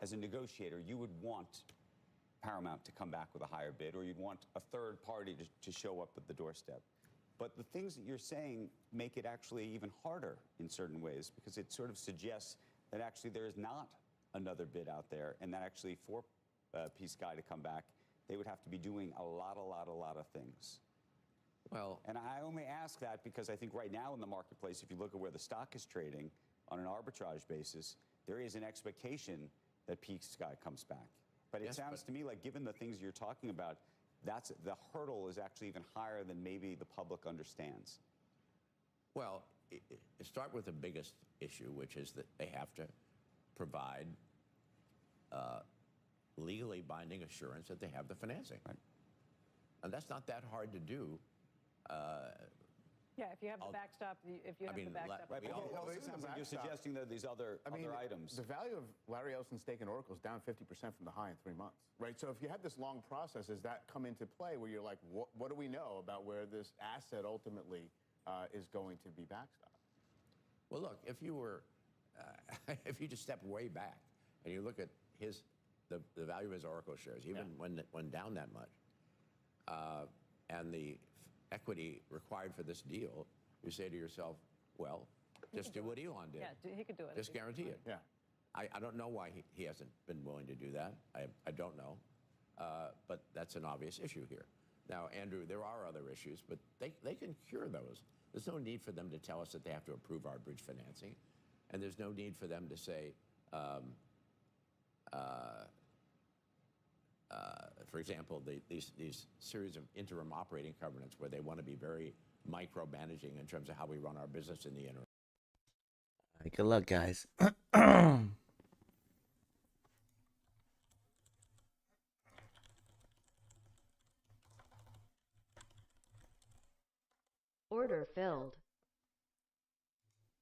as a negotiator, you would want Paramount to come back with a higher bid, or you'd want a third party to show up at the doorstep. But the things that you're saying make it actually even harder in certain ways, because it sort of suggests that actually there is not another bid out there, and that actually for Peace Guy to come back, they would have to be doing a lot of things. Well, and I only ask that because I think right now in the marketplace, if you look at where the stock is trading on an arbitrage basis, there is an expectation that Peace Guy comes back. But it sounds to me like, given the things you're talking about, the hurdle is actually even higher than maybe the public understands. Well, start with the biggest issue, which is that they have to provide legally binding assurance that they have the financing. Right. And that's not that hard to do. Yeah, if you have the backstop, if you have the backstop. Right, but it sounds like you're suggesting that these other items. The value of Larry Ellison's stake in Oracle is down 50% from the high in 3 months, right? So if you have this long process, does that come into play where you're like, what do we know about where this asset ultimately is going to be backstopped? Well, look, if you were, if you just step way back and you look at the value of his Oracle shares, even when it went down that much, and the equity required for this deal, you say to yourself, well, just do what Elon did. Yeah, he could do it. Just guarantee it. Yeah. I don't know why he hasn't been willing to do that. I don't know. But that's an obvious issue here. Now, Andrew, there are other issues, but they can cure those. There's no need for them to tell us that they have to approve our bridge financing. And there's no need for them to say, for example, these series of interim operating covenants where they want to be very micromanaging in terms of how we run our business in the interim. All right, good luck, guys. Order filled.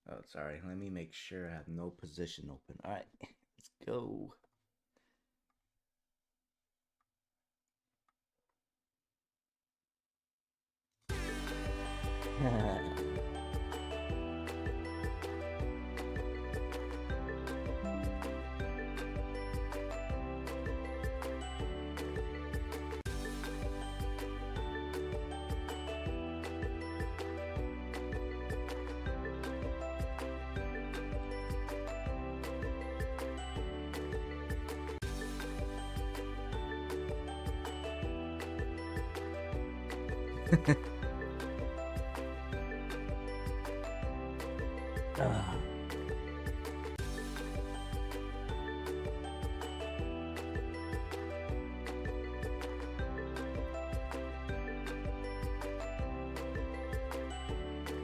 Oh, sorry. Let me make sure I have no position open. All right, let's go.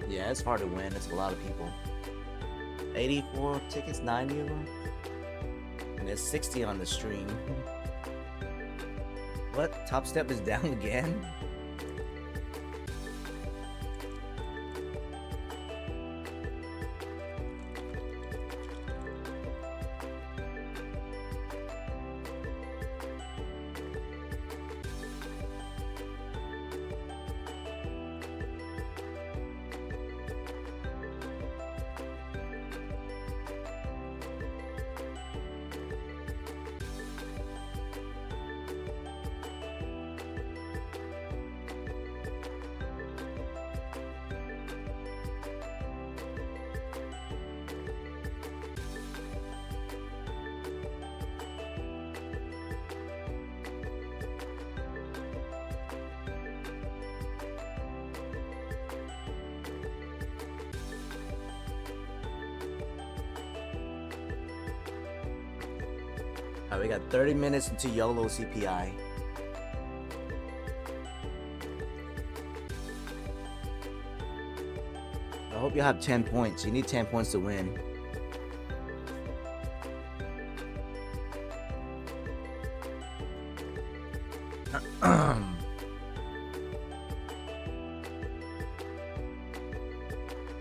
Yeah, it's hard to win. It's a lot of people. 84 tickets, 90 of them. And there's 60 on the stream. What? Top Step is down again? We got 30 minutes into YOLO CPI. I hope you have 10 points. You need 10 points to win.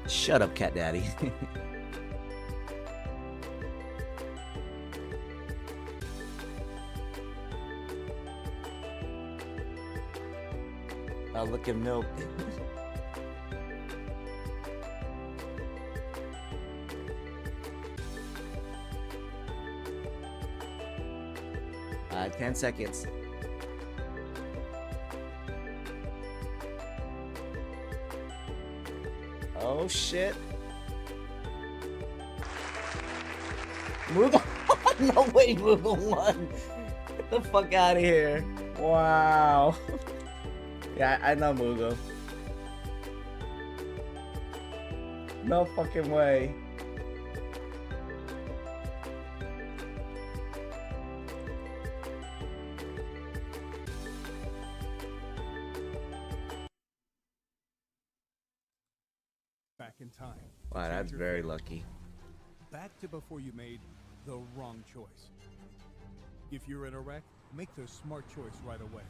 Shut up, Cat Daddy. Look at milk. Uh, 10 seconds. Oh shit. Move on. No way, Moogle won. Get the fuck out of here. Wow. Yeah, I know Mugo. No fucking way. back in time. Wow, Change that's your very fate. lucky. Back to before you made the wrong choice. If you're in a wreck, make the smart choice right away.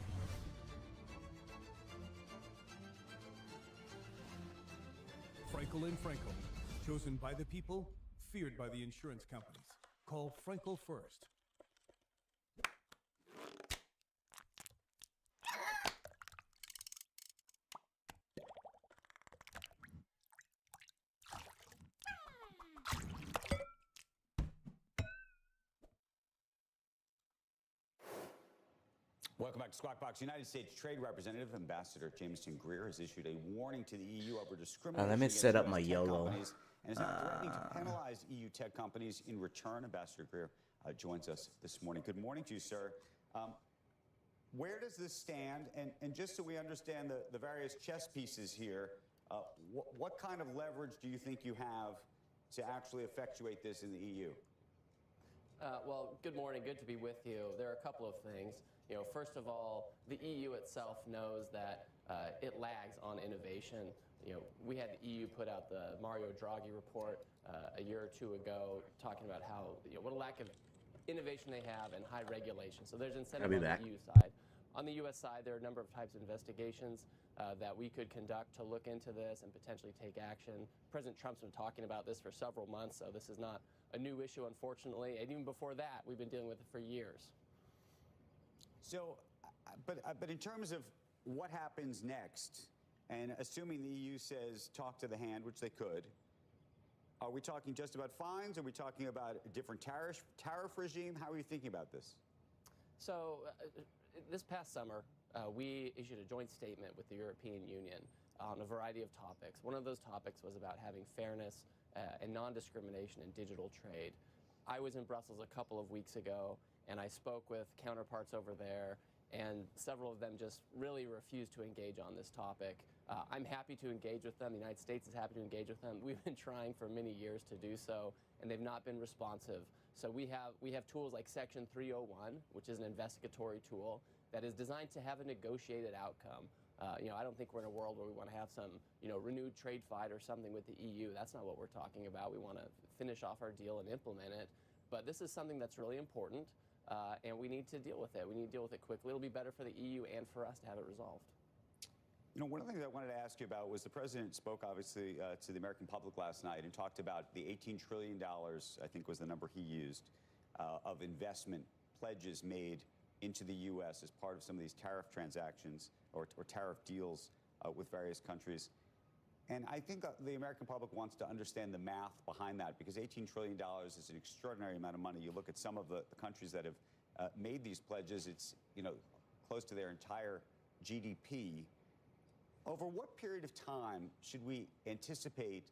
Frankel and Frankel, chosen by the people, feared by the insurance companies. Call Frankel first. Welcome back to Squawk Box. United States Trade Representative Ambassador Jameson Greer has issued a warning to the EU over discrimination let me against set up US my tech YOLO. companies and is now threatening to penalize EU tech companies in return. Ambassador Greer joins us this morning. Good morning to you, sir. Where does this stand? And just so we understand the various chess pieces here, what kind of leverage do you think you have to actually effectuate this in the EU? Well, good morning. Good to be with you. There are a couple of things. You know, first of all, the EU itself knows that it lags on innovation. You know, we had the EU put out the Mario Draghi report a year or two ago, talking about how what a lack of innovation they have and high regulation. So there's incentive on the EU side. On the U.S. side, there are a number of types of investigations that we could conduct to look into this and potentially take action. President Trump's been talking about this for several months, so this is not a new issue, unfortunately. And even before that, we've been dealing with it for years. So, but in terms of what happens next, and assuming the EU says talk to the hand, which they could, are we talking just about fines? Are we talking about a different tariff regime? How are you thinking about this? So this past summer, we issued a joint statement with the European Union on a variety of topics. One of those topics was about having fairness and non-discrimination in digital trade. I was in Brussels a couple of weeks ago, and I spoke with counterparts over there, and several of them just really refused to engage on this topic. I'm happy to engage with them. The United States is happy to engage with them. We've been trying for many years to do so, and they've not been responsive. So we have tools like Section 301, which is an investigatory tool that is designed to have a negotiated outcome. I don't think we're in a world where we want to have some, renewed trade fight or something with the EU. That's not what we're talking about. We want to finish off our deal and implement it. But this is something that's really important, and we need to deal with it. We need to deal with it quickly. It'll be better for the EU and for us to have it resolved. One of the things I wanted to ask you about was the president spoke, obviously, to the American public last night and talked about the $18 trillion, I think was the number he used, of investment pledges made into the U.S. as part of some of these tariff transactions or tariff deals with various countries. And I think the American public wants to understand the math behind that, because $18 trillion is an extraordinary amount of money. You look at some of the countries that have made these pledges, it's close to their entire GDP. Over what period of time should we anticipate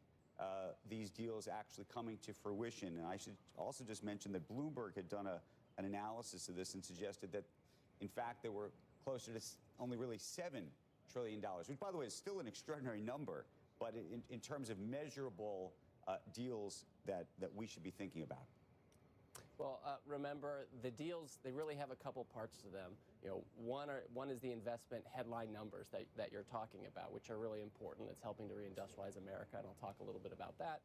these deals actually coming to fruition? And I should also just mention that Bloomberg had done an analysis of this and suggested that, in fact, there were closer to only really $7 trillion, which, by the way, is still an extraordinary number, but in terms of measurable deals that we should be thinking about. Well, remember, the deals, they really have a couple parts to them. One is the investment headline numbers that you're talking about, which are really important. It's helping to reindustrialize America, and I'll talk a little bit about that.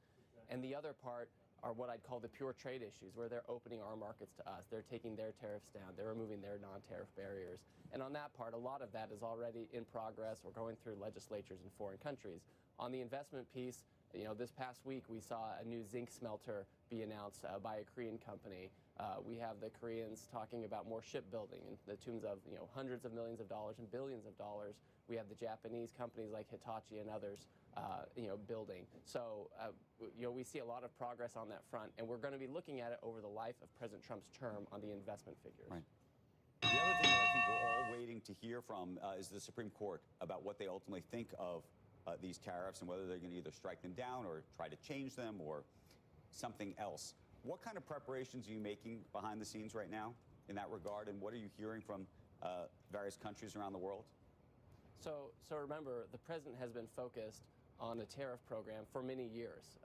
And the other part are what I'd call the pure trade issues, where they're opening our markets to us. They're taking their tariffs down. They're removing their non-tariff barriers. And on that part, a lot of that is already in progress or going through legislatures in foreign countries. On the investment piece, this past week we saw a new zinc smelter be announced by a Korean company. We have the Koreans talking about more shipbuilding in the tunes of hundreds of millions of dollars and billions of dollars. We have the Japanese companies like Hitachi and others building. So we see a lot of progress on that front, and we're going to be looking at it over the life of President Trump's term on the investment figures. Right. The other thing that I think we're all waiting to hear from is the Supreme Court about what they ultimately think of these tariffs and whether they're going to either strike them down or try to change them or something else. What kind of preparations are you making behind the scenes right now in that regard, and what are you hearing from various countries around the world? So remember, the president has been focused on a tariff program for many years.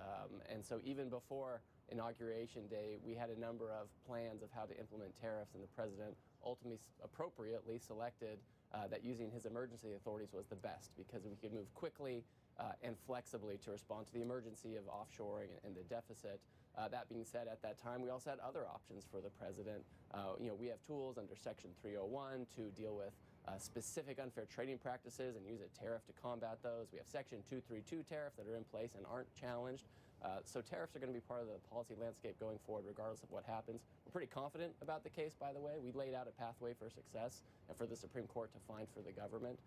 And so even before Inauguration Day, we had a number of plans of how to implement tariffs, and the president ultimately appropriately selected that using his emergency authorities was the best, because we could move quickly and flexibly to respond to the emergency of offshoring and the deficit. That being said, at that time, we also had other options for the president. We have tools under Section 301 to deal with specific unfair trading practices and use a tariff to combat those. We have Section 232 tariffs that are in place and aren't challenged. So tariffs are going to be part of the policy landscape going forward, regardless of what happens. We're pretty confident about the case, by the way. We laid out a pathway for success and for the Supreme Court to find for the government,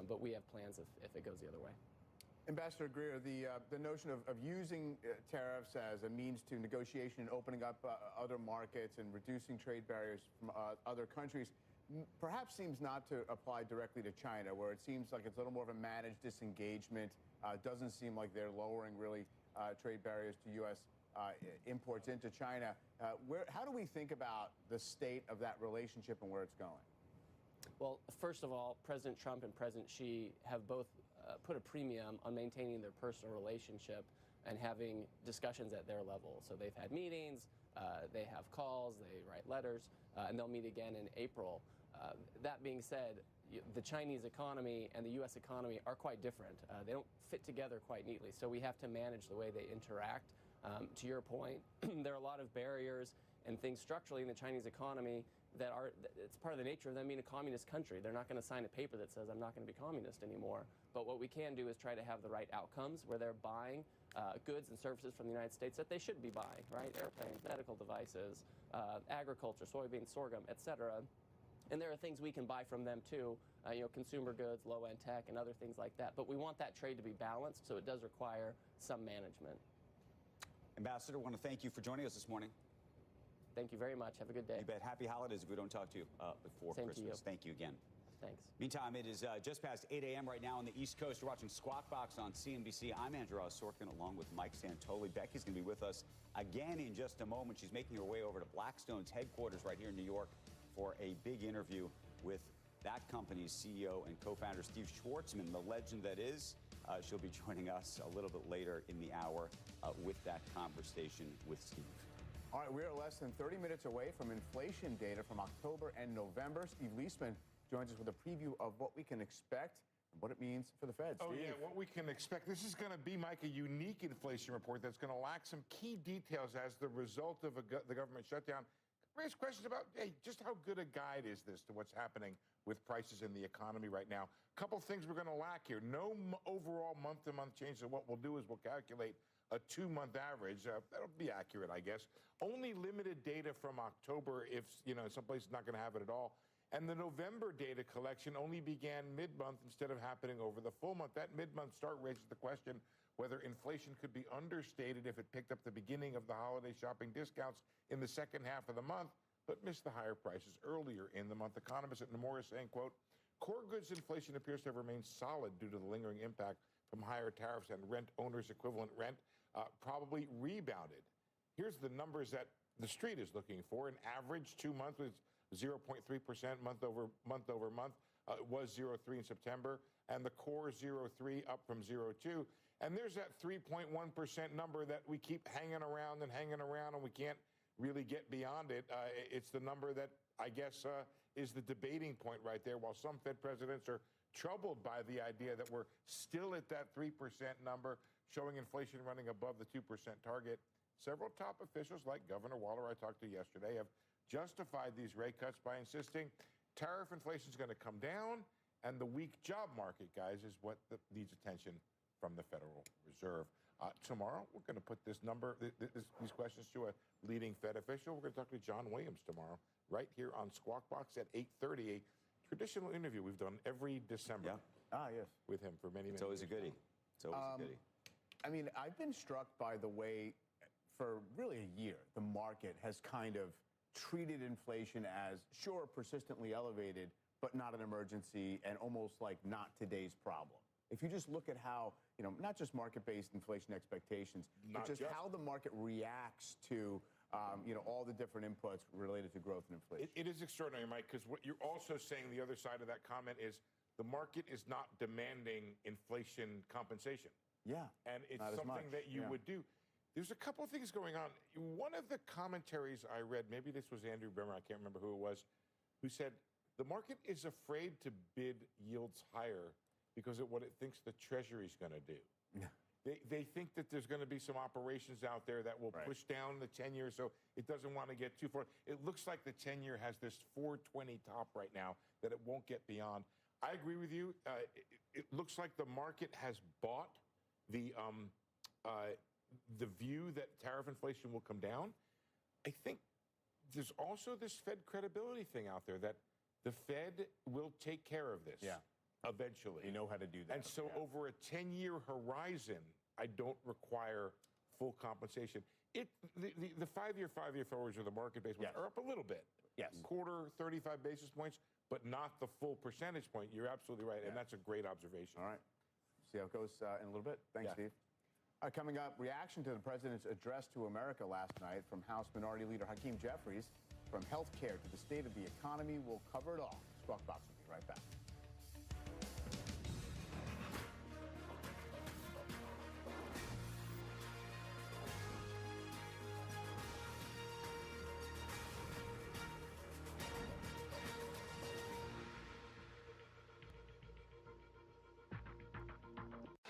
but we have plans if it goes the other way. Ambassador Greer, the notion of using tariffs as a means to negotiation and opening up other markets and reducing trade barriers from other countries perhaps seems not to apply directly to China, where it seems like it's a little more of a managed disengagement. Doesn't seem like they're lowering really trade barriers to U.S. Imports into China. How do we think about the state of that relationship and where it's going? Well, first of all, President Trump and President Xi have both put a premium on maintaining their personal relationship and having discussions at their level. So they've had meetings, they have calls, they write letters, and they'll meet again in April. That being said, the Chinese economy and the U.S. economy are quite different. They don't fit together quite neatly, so we have to manage the way they interact. To your point, there are a lot of barriers and things structurally in the Chinese economy that it's part of the nature of them being a communist country. They're not going to sign a paper that says, I'm not going to be communist anymore. But what we can do is try to have the right outcomes where they're buying goods and services from the United States that they should be buying, right? Airplanes, medical devices, agriculture, soybeans, sorghum, et cetera. And there are things we can buy from them too, consumer goods, low-end tech, and other things like that. But we want that trade to be balanced, so it does require some management. Ambassador, I want to thank you for joining us this morning. Thank you very much. Have a good day. You bet. Happy holidays if we don't talk to you before Christmas. Thank you again. Thanks. Meantime, it is just past 8 a.m. right now on the East Coast. You're watching Squawk Box on CNBC. I'm Andrew Sorkin along with Mike Santoli. Becky's going to be with us again in just a moment. She's making her way over to Blackstone's headquarters right here in New York for a big interview with that company's CEO and co-founder, Steve Schwartzman, the legend that is. She'll be joining us a little bit later in the hour with that conversation with Steve. All right, we are less than 30 minutes away from inflation data from October and November. Steve Leisman joins us with a preview of what we can expect and what it means for the Fed. Oh, Steve. yeah, what we can expect. This is going to be, Mike, a unique inflation report that's going to lack some key details as the result of the government shutdown. Raise questions about, hey, just how good a guide is this to what's happening with prices in the economy right now? A couple things we're going to lack here. No overall month-to-month change. So what we'll do is we'll calculate a 2-month average. That'll be accurate, I guess. Only limited data from October if, some places not going to have it at all. And the November data collection only began mid-month instead of happening over the full month. That mid-month start raises the question whether inflation could be understated if it picked up the beginning of the holiday shopping discounts in the second half of the month, but missed the higher prices earlier in the month. Economists at Nomura saying, quote, core goods inflation appears to have remained solid due to the lingering impact from higher tariffs and rent owners' equivalent rent probably rebounded. Here's the numbers that the street is looking for. An average 2 months was 0.3% month over month. It was 0.3 in September, and the core 0.3 up from 0.2. And there's that 3.1% number that we keep hanging around, and we can't really get beyond it. It's the number that I guess is the debating point right there. While some Fed presidents are troubled by the idea that we're still at that 3% number, showing inflation running above the 2% target, several top officials like Governor Waller I talked to yesterday have justified these rate cuts by insisting tariff inflation is going to come down, and the weak job market, guys, is what needs attention from the Federal Reserve. Tomorrow, we're going to put these questions to a leading Fed official. We're going to talk to John Williams tomorrow, right here on Squawk Box at 8:30, a traditional interview we've done every December. Yes. With him for many, many years. It's always a goodie. It's always a goodie. I mean, I've been struck by the way, for really a year, the market has kind of treated inflation as, sure, persistently elevated, but not an emergency and almost like not today's problem. If you just look at how, not just market-based inflation expectations, but just how the market reacts to, all the different inputs related to growth and inflation. It is extraordinary, Mike, because what you're also saying, the other side of that comment is the market is not demanding inflation compensation. Yeah. And it's something that you would do. There's a couple of things going on. One of the commentaries I read, maybe this was Andrew Bremer, I can't remember who it was, who said the market is afraid to bid yields higher because of what it thinks the Treasury's going to do. They think that there's going to be some operations out there that will push down the 10-year, so it doesn't want to get too far. It looks like the 10-year has this 420 top right now that it won't get beyond. I agree with you. It looks like the market has bought the view that tariff inflation will come down. I think there's also this Fed credibility thing out there that the Fed will take care of this eventually. They know how to do that. And so over a 10-year horizon, I don't require full compensation. The 5-year forwards or the market-based ones are up a little bit. Yes. Quarter, 35 basis points, but not the full percentage point. You're absolutely right, and that's a great observation. All right. See how it goes in a little bit. Thanks, Steve. All right, coming up, reaction to the president's address to America last night from House Minority Leader Hakeem Jeffries. From healthcare to the state of the economy, we'll cover it all. Squawk Box will be right back.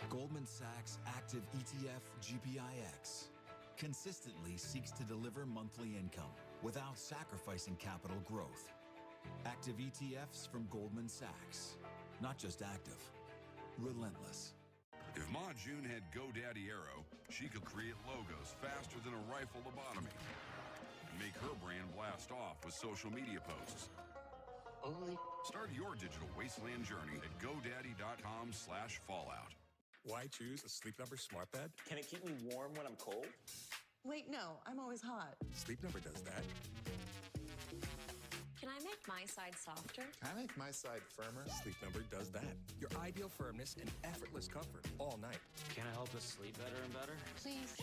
Goldman Sachs Active ETF GPIX consistently seeks to deliver monthly income without sacrificing capital growth. Active ETFs from Goldman Sachs. Not just active, relentless. If Ma June had GoDaddy Arrow, she could create logos faster than a rifle lobotomy and make her brand blast off with social media posts. Start your digital wasteland journey at godaddy.com/fallout. Why choose a Sleep Number smart bed? Can it keep me warm when I'm cold? Wait, no, I'm always hot. Sleep Number does that. Can I make my side softer? Can I make my side firmer? Sleep Number does that. Your ideal firmness and effortless comfort all night. Can I help us sleep better and better? Please.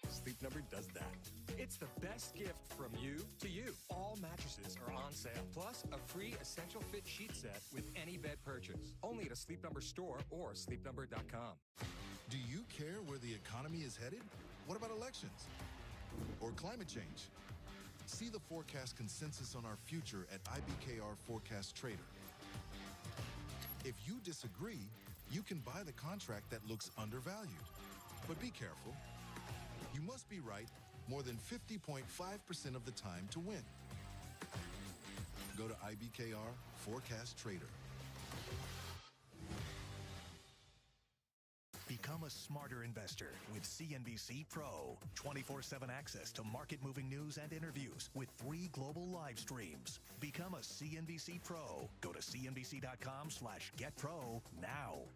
Sleep Number does that. It's the best gift from you to you. All mattresses are on sale. Plus, a free Essential Fit sheet set with any bed purchase. Only at a Sleep Number store or sleepnumber.com. Do you care where the economy is headed? What about elections? Or climate change? See the forecast consensus on our future at IBKR Forecast Trader. If you disagree, you can buy the contract that looks undervalued. But be careful. You must be right more than 50.5% of the time to win. Go to IBKR Forecast Trader. Become a smarter investor with CNBC Pro. 24/7 access to market-moving news and interviews with 3 global live streams. Become a CNBC Pro. Go to cnbc.com/getpro now.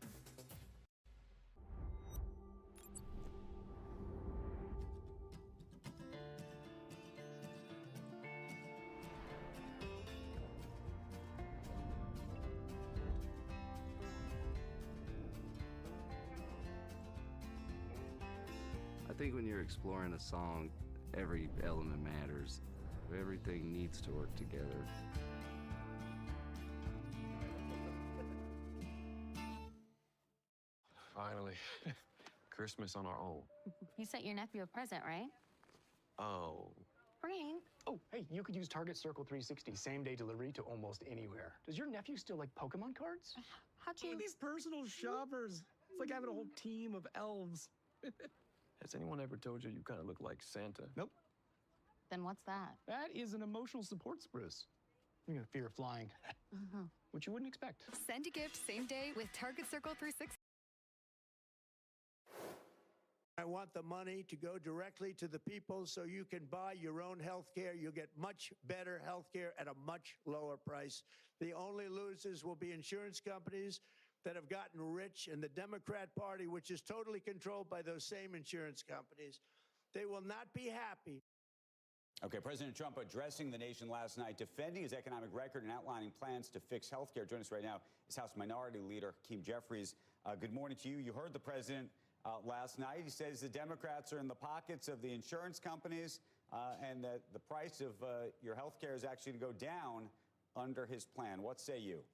I think when you're exploring a song, every element matters. Everything needs to work together. Finally. Christmas on our own. You sent your nephew a present, right? Oh. Ring. Oh, hey, you could use Target Circle 360 same-day delivery to almost anywhere. Does your nephew still like Pokemon cards? How'd you... These personal shoppers. It's like having a whole team of elves. Has anyone ever told you you kind of look like Santa? Nope. Then what's that? That is an emotional support spruce. You know, fear of flying. Which you wouldn't expect. Send a gift same day with Target Circle 360. I want the money to go directly to the people so you can buy your own health care. You'll get much better health care at a much lower price. The only losers will be insurance companies that have gotten rich and the Democrat Party, which is totally controlled by those same insurance companies. They will not be happy. Okay, President Trump addressing the nation last night, defending his economic record and outlining plans to fix health care. Joining us right now is House Minority Leader Hakeem Jeffries. Good morning to you. You heard the president last night. He says the Democrats are in the pockets of the insurance companies and that the price of your health care is actually to go down under his plan. What say you?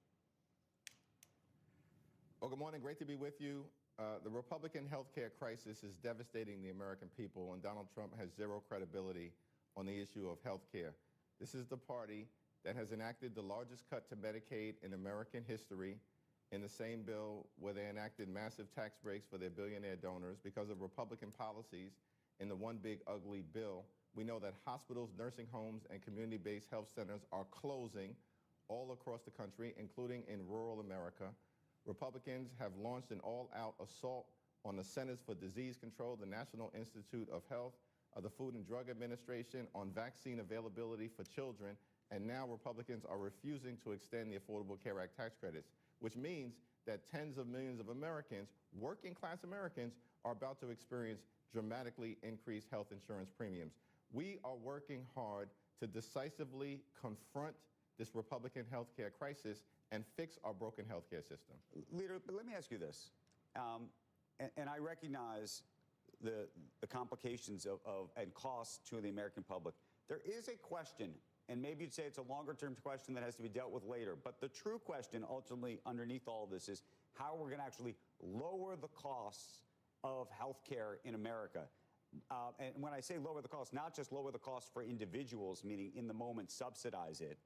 Well, good morning. Great to be with you. The Republican healthcare crisis is devastating the American people, and Donald Trump has zero credibility on the issue of healthcare. This is the party that has enacted the largest cut to Medicaid in American history. in the same bill where they enacted massive tax breaks for their billionaire donors because of Republican policies in the One Big Ugly Bill. We know that hospitals, nursing homes, and community-based health centers are closing all across the country, including in rural America. Republicans have launched an all-out assault on the Centers for Disease Control, the National Institute of Health, the Food and Drug Administration, on vaccine availability for children, and now Republicans are refusing to extend the Affordable Care Act tax credits, which means that tens of millions of Americans, working class Americans, are about to experience dramatically increased health insurance premiums. We are working hard to decisively confront this Republican healthcare crisis and fix our broken healthcare system. Leader, but let me ask you this, and I recognize the complications of and costs to the American public. There is a question, and maybe you'd say it's a longer-term question that has to be dealt with later, but the true question ultimately underneath all of this is how we're going to actually lower the costs of healthcare in America. And when I say lower the cost, not just lower the cost for individuals, meaning in the moment subsidize it,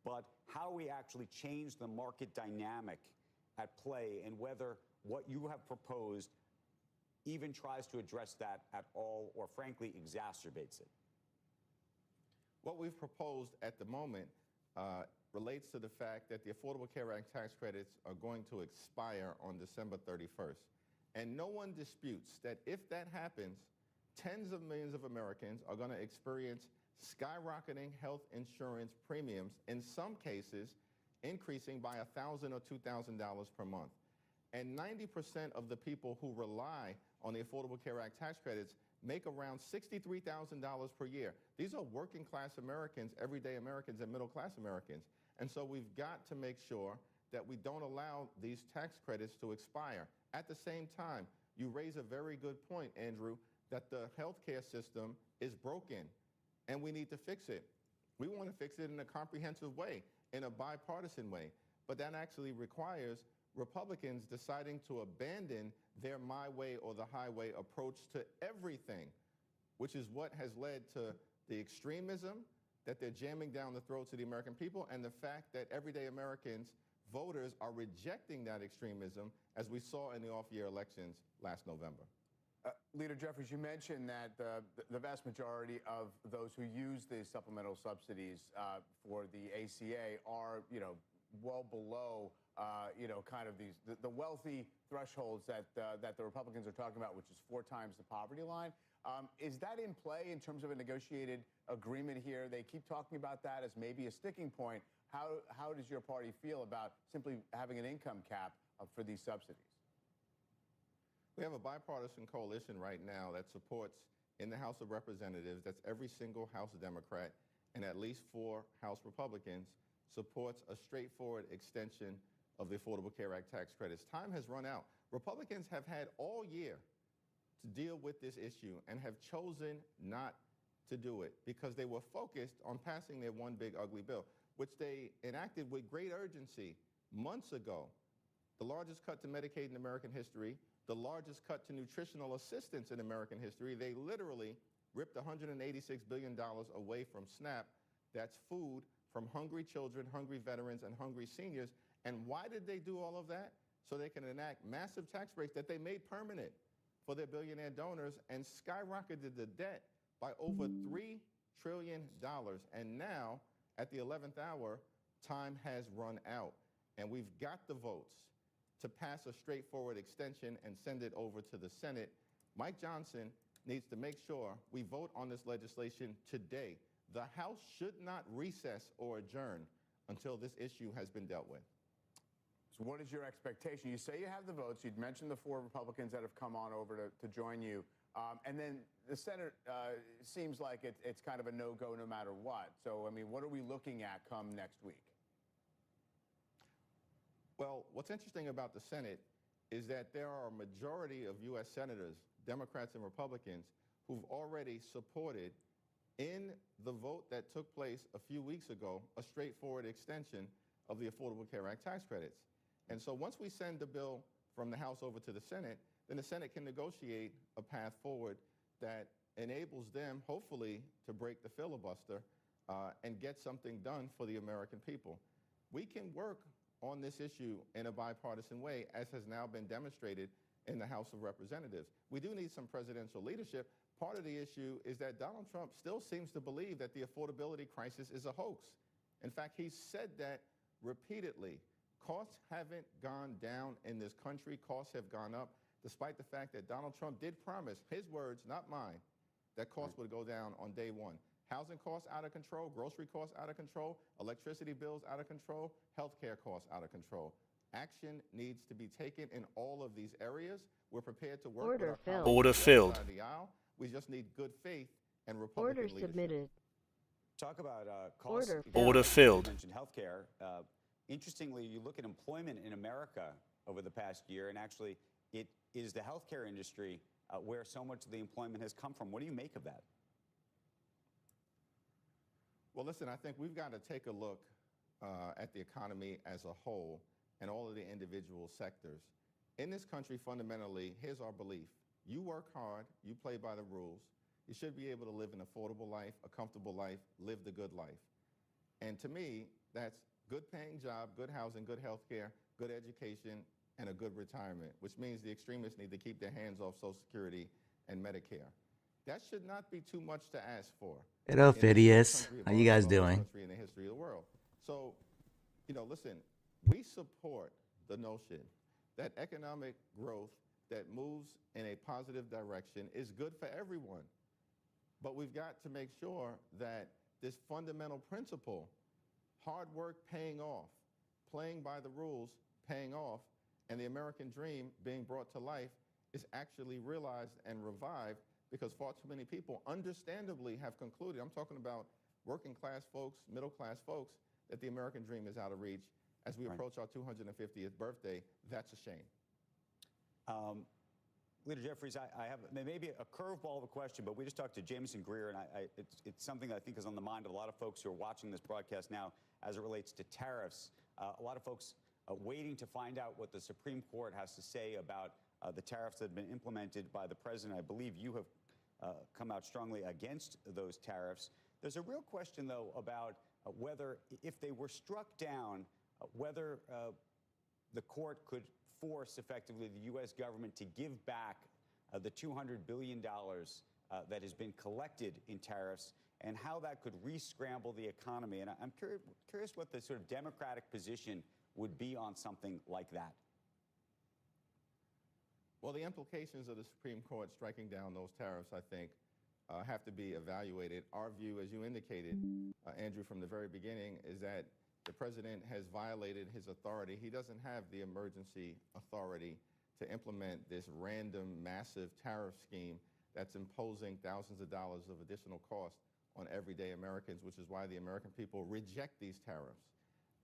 but how we actually change the market dynamic at play and whether what you have proposed even tries to address that at all or frankly exacerbates it. What we've proposed at the moment relates to the fact that the Affordable Care Act tax credits are going to expire on December 31st. And no one disputes that if that happens, tens of millions of Americans are going to experience skyrocketing health insurance premiums, in some cases increasing by $1,000 or $2,000 per month. And 90% of the people who rely on the Affordable Care Act tax credits make around $63,000 per year. These are working class Americans, everyday Americans, and middle class Americans. And so we've got to make sure that we don't allow these tax credits to expire. At the same time, you raise a very good point, Andrew, that the healthcare system is broken and we need to fix it. We want to fix it in a comprehensive way, in a bipartisan way. But that actually requires Republicans deciding to abandon their my way or the highway approach to everything, which is what has led to the extremism that they're jamming down the throats of the American people, and the fact that everyday Americans, voters, are rejecting that extremism, as we saw in the off-year elections last November. Leader Jeffries, you mentioned that the vast majority of those who use the supplemental subsidies for the ACA are, well below, kind of the wealthy thresholds that the Republicans are talking about, which is 4 times the poverty line. Is that in play in terms of a negotiated agreement here? They keep talking about that as maybe a sticking point. How does your party feel about simply having an income cap for these subsidies? We have a bipartisan coalition right now that supports in the House of Representatives, that's every single House Democrat and at least 4 House Republicans, supports a straightforward extension of the Affordable Care Act tax credits. Time has run out. Republicans have had all year to deal with this issue and have chosen not to do it because they were focused on passing their One Big Ugly Bill, which they enacted with great urgency months ago. The largest cut to Medicaid in American history, the largest cut to nutritional assistance in American history. They literally ripped $186 billion away from SNAP. That's food from hungry children, hungry veterans, and hungry seniors. And why did they do all of that? So they can enact massive tax breaks that they made permanent for their billionaire donors and skyrocketed the debt by over $3 trillion. And now, at the 11th hour, time has run out. And we've got the votes to pass a straightforward extension and send it over to the Senate. Mike Johnson needs to make sure we vote on this legislation today. The House should not recess or adjourn until this issue has been dealt with. So what is your expectation? You say you have the votes. You'd mentioned the 4 Republicans that have come on over to join you. And then the Senate seems like it's kind of a no-go no matter what. So, I mean, what are we looking at come next week? Well, what's interesting about the Senate is that there are a majority of U.S. senators, Democrats and Republicans, who've already supported in the vote that took place a few weeks ago a straightforward extension of the Affordable Care Act tax credits. And so once we send the bill from the House over to the Senate, then the Senate can negotiate a path forward that enables them, hopefully, to break the filibuster and get something done for the American people. We can work on this issue in a bipartisan way, as has now been demonstrated in the House of Representatives. We do need some presidential leadership. Part of the issue is that Donald Trump still seems to believe that the affordability crisis is a hoax. In fact, he said that repeatedly. Costs haven't gone down in this country. Costs have gone up, despite the fact that Donald Trump did promise, his words, not mine, that costs would go down on day one. Housing costs out of control, grocery costs out of control, electricity bills out of control, healthcare costs out of control. Action needs to be taken in all of these areas. We're prepared to work with our colleagues on the other side of the aisle. We just need good faith and Republican leadership. Submitted. Talk about costs. Order filled. You mentioned healthcare. Interestingly, you look at employment in America over the past year, and actually it is the healthcare industry where so much of the employment has come from. What do you make of that? Well, listen, I think we've got to take a look at the economy as a whole and all of the individual sectors. In this country, fundamentally, here's our belief. You work hard, you play by the rules, you should be able to live an affordable life, a comfortable life, live the good life. And to me, that's good paying job, good housing, good health care, good education, and a good retirement, which means the extremists need to keep their hands off Social Security and Medicare. That should not be too much to ask for. Hello, Phidias. How you guys doing? In the history of the world. So, listen, we support the notion that economic growth that moves in a positive direction is good for everyone. But we've got to make sure that this fundamental principle, hard work paying off, playing by the rules paying off, and the American dream being brought to life is actually realized and revived, because far too many people understandably have concluded, I'm talking about working class folks, middle class folks, that the American dream is out of reach. As we approach our 250th birthday, that's a shame. Leader Jeffries, I have maybe a curveball of a question, but we just talked to Jameson Greer, and it's something that I think is on the mind of a lot of folks who are watching this broadcast now as it relates to tariffs. A lot of folks waiting to find out what the Supreme Court has to say about the tariffs that have been implemented by the president. I believe you have come out strongly against those tariffs. There's a real question, though, about whether, if they were struck down, whether the court could force, effectively, the U.S. government to give back the $200 billion that has been collected in tariffs, and how that could re-scramble the economy. And I'm curious what the sort of Democratic position would be on something like that. Well, the implications of the Supreme Court striking down those tariffs, I think, have to be evaluated. Our view, as you indicated, Andrew, from the very beginning, is that the president has violated his authority. He doesn't have the emergency authority to implement this random, massive tariff scheme that's imposing thousands of dollars of additional cost on everyday Americans, which is why the American people reject these tariffs.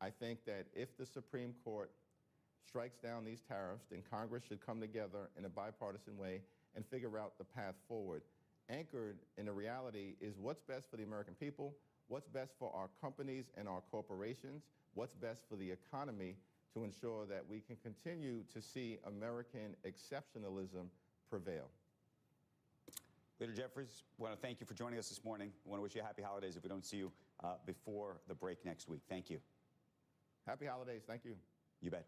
I think that if the Supreme Court strikes down these tariffs, then Congress should come together in a bipartisan way and figure out the path forward. Anchored in the reality is what's best for the American people, what's best for our companies and our corporations, what's best for the economy, to ensure that we can continue to see American exceptionalism prevail. Leader Jeffries, I want to thank you for joining us this morning. I want to wish you happy holidays if we don't see you before the break next week. Thank you. Happy holidays. Thank you. You bet.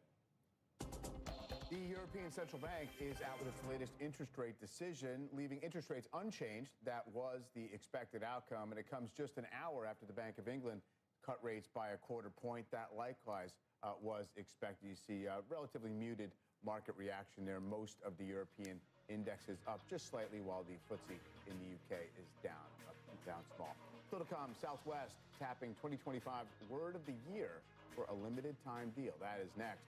The European Central Bank is out with its latest interest rate decision, leaving interest rates unchanged. That was the expected outcome, and it comes just an hour after the Bank of England cut rates by a quarter point. That likewise was expected. You see relatively muted market reaction there. Most of the European indexes up just slightly, while the FTSE in the UK is down small. Telecom Southwest tapping 2025 Word of the Year for a limited time deal. That is next.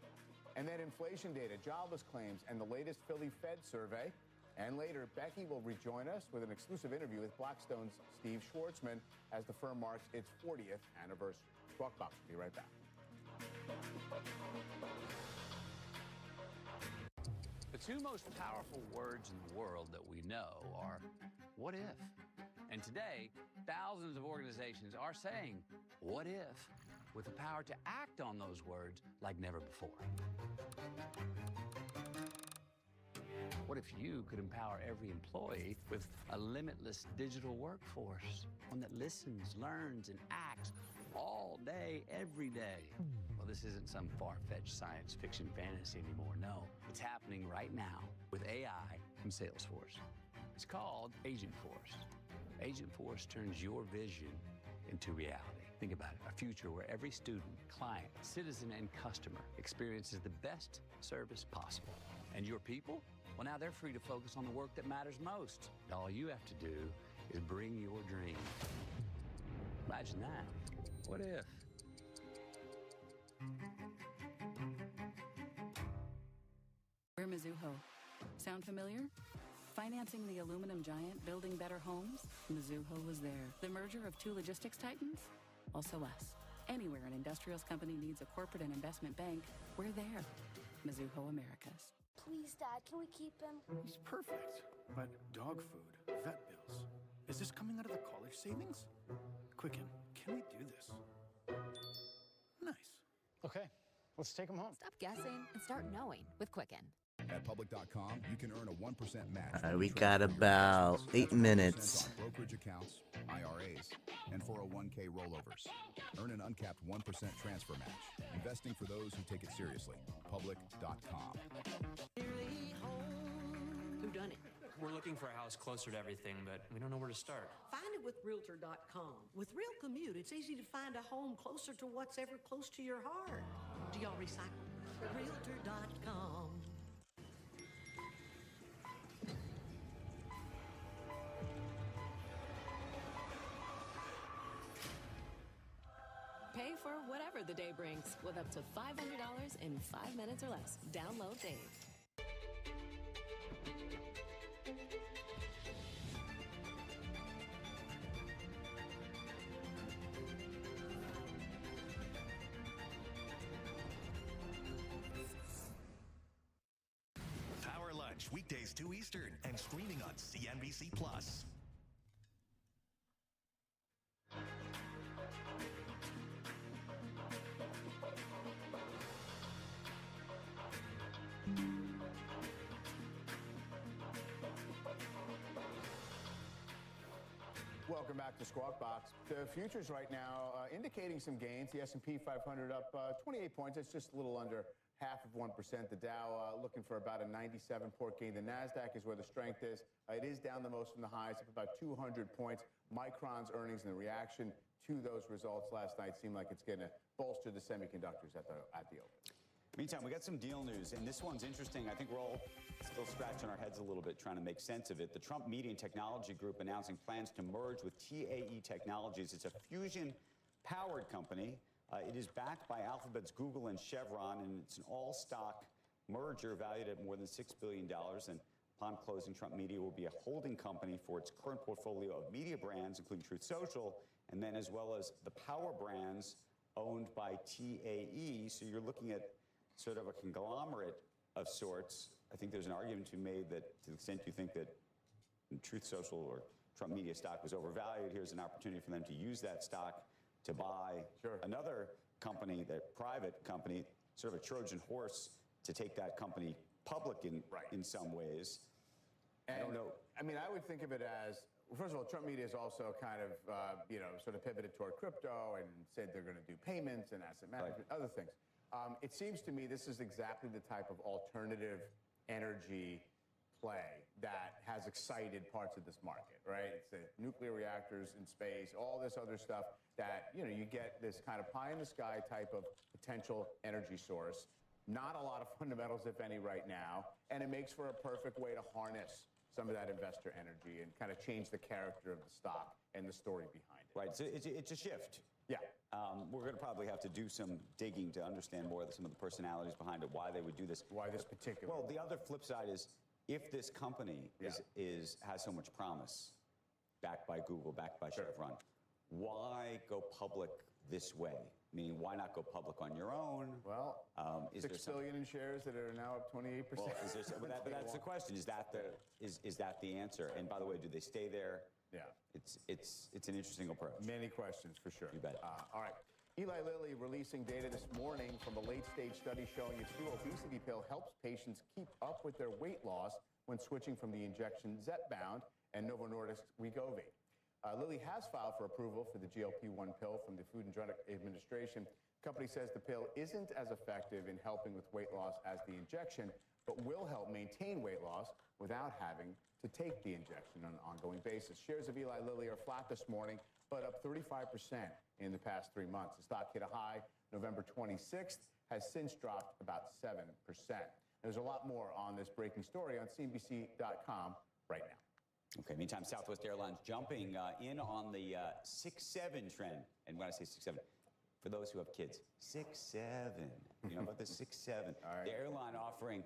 And then inflation data, jobless claims, and the latest Philly Fed survey. And later, Becky will rejoin us with an exclusive interview with Blackstone's Steve Schwartzman as the firm marks its 40th anniversary. Squawk Box will be right back. The two most powerful words in the world that we know are, what if? And today, thousands of organizations are saying, what if? With the power to act on those words like never before. What if you could empower every employee with a limitless digital workforce? One that listens, learns, and acts all day, every day. Well, this isn't some far-fetched science fiction fantasy anymore. No, it's happening right now with AI from Salesforce. It's called Agent Force. Agent Force turns your vision into reality. Think about it, a future where every student, client, citizen, and customer experiences the best service possible. And your people? Well, now they're free to focus on the work that matters most. All you have to do is bring your dream. Imagine that. What if? We're Mizuho. Sound familiar? Financing the aluminum giant, building better homes? Mizuho was there. The merger of two logistics titans? Also us. Anywhere an industrials company needs a corporate and investment bank, we're there. Mizuho Americas. Please, Dad, can we keep him? He's perfect. But dog food, vet bills. Is this coming out of the college savings? Quicken, can we do this? Nice. Okay, let's take him home. Stop guessing and start knowing with Quicken. At public.com, you can earn a 1% match. All right, we got about 8 minutes. On brokerage accounts, IRAs, and 401k rollovers. Earn an uncapped 1% transfer match. Investing for those who take it seriously. Public.com. Who done it? We're looking for a house closer to everything, but we don't know where to start. Find it with Realtor.com. With Real Commute, it's easy to find a home closer to what's ever close to your heart. Do y'all recycle? Realtor.com. Pay for whatever the day brings with up to $500 in 5 minutes or less. Download Dave. Power Lunch, weekdays 2 Eastern, and streaming on CNBC Plus. Welcome back to Squawk Box. The futures right now indicating some gains. The S&P 500 up 28 points. It's just a little under 0.5%. The Dow looking for about a 97-point gain. The NASDAQ is where the strength is. It is down the most from the highs, up about 200 points. Micron's earnings and the reaction to those results last night seem like it's going to bolster the semiconductors at the open. Meantime, we got some deal news, and this one's interesting. I think we're all still scratching our heads a little bit trying to make sense of it. The Trump Media and Technology Group announcing plans to merge with TAE Technologies. It's a fusion-powered company. It is backed by Alphabet's Google and Chevron, and it's an all-stock merger valued at more than $6 billion. And upon closing, Trump Media will be a holding company for its current portfolio of media brands, including Truth Social, and then as well as the power brands owned by TAE. So you're looking at sort of a conglomerate of sorts. I think there's an argument to be made that to the extent you think that Truth Social or Trump Media stock was overvalued, here's an opportunity for them to use that stock to buy another company, that private company, sort of a Trojan horse to take that company public in some ways. And, I don't know. I mean, I would think of it as, well, first of all, Trump Media is also kind of, sort of pivoted toward crypto and said they're going to do payments and asset management, other things. It seems to me this is exactly the type of alternative energy play that has excited parts of this market, right? It's the nuclear reactors in space, all this other stuff that, you get this kind of pie in the sky type of potential energy source. Not a lot of fundamentals, if any, right now. And it makes for a perfect way to harness some of that investor energy and kind of change the character of the stock and the story behind it. Right, so it's a shift. Yeah. We're going to probably have to do some digging to understand more of some of the personalities behind it, why they would do this. Why this particular? Well, the other flip side is if this company has so much promise, backed by Google, backed by Chevron, why go public this way? Meaning, why not go public on your own? Well, is $6 billion in shares that are now up 28%. Well, but that's the question. Is that the answer? And by the way, do they stay there? Yeah. It's an interesting approach. Many questions, for sure. You bet. All right. Eli Lilly releasing data this morning from a late-stage study showing its new obesity pill helps patients keep up with their weight loss when switching from the injection Zepbound and Novo Nordisk's Wegovy. Lilly has filed for approval for the GLP-1 pill from the Food and Drug Administration. Company says the pill isn't as effective in helping with weight loss as the injection, but will help maintain weight loss without having to take the injection on an ongoing basis. Shares of Eli Lilly are flat this morning, but up 35% in the past 3 months. The stock hit a high November 26th, has since dropped about 7%. There's a lot more on this breaking story on CNBC.com right now. Okay, meantime, Southwest Airlines jumping in on the 6-7 trend. And when I say 6-7, for those who have kids, 6-7. You know about the 6-7? Right. The airline offering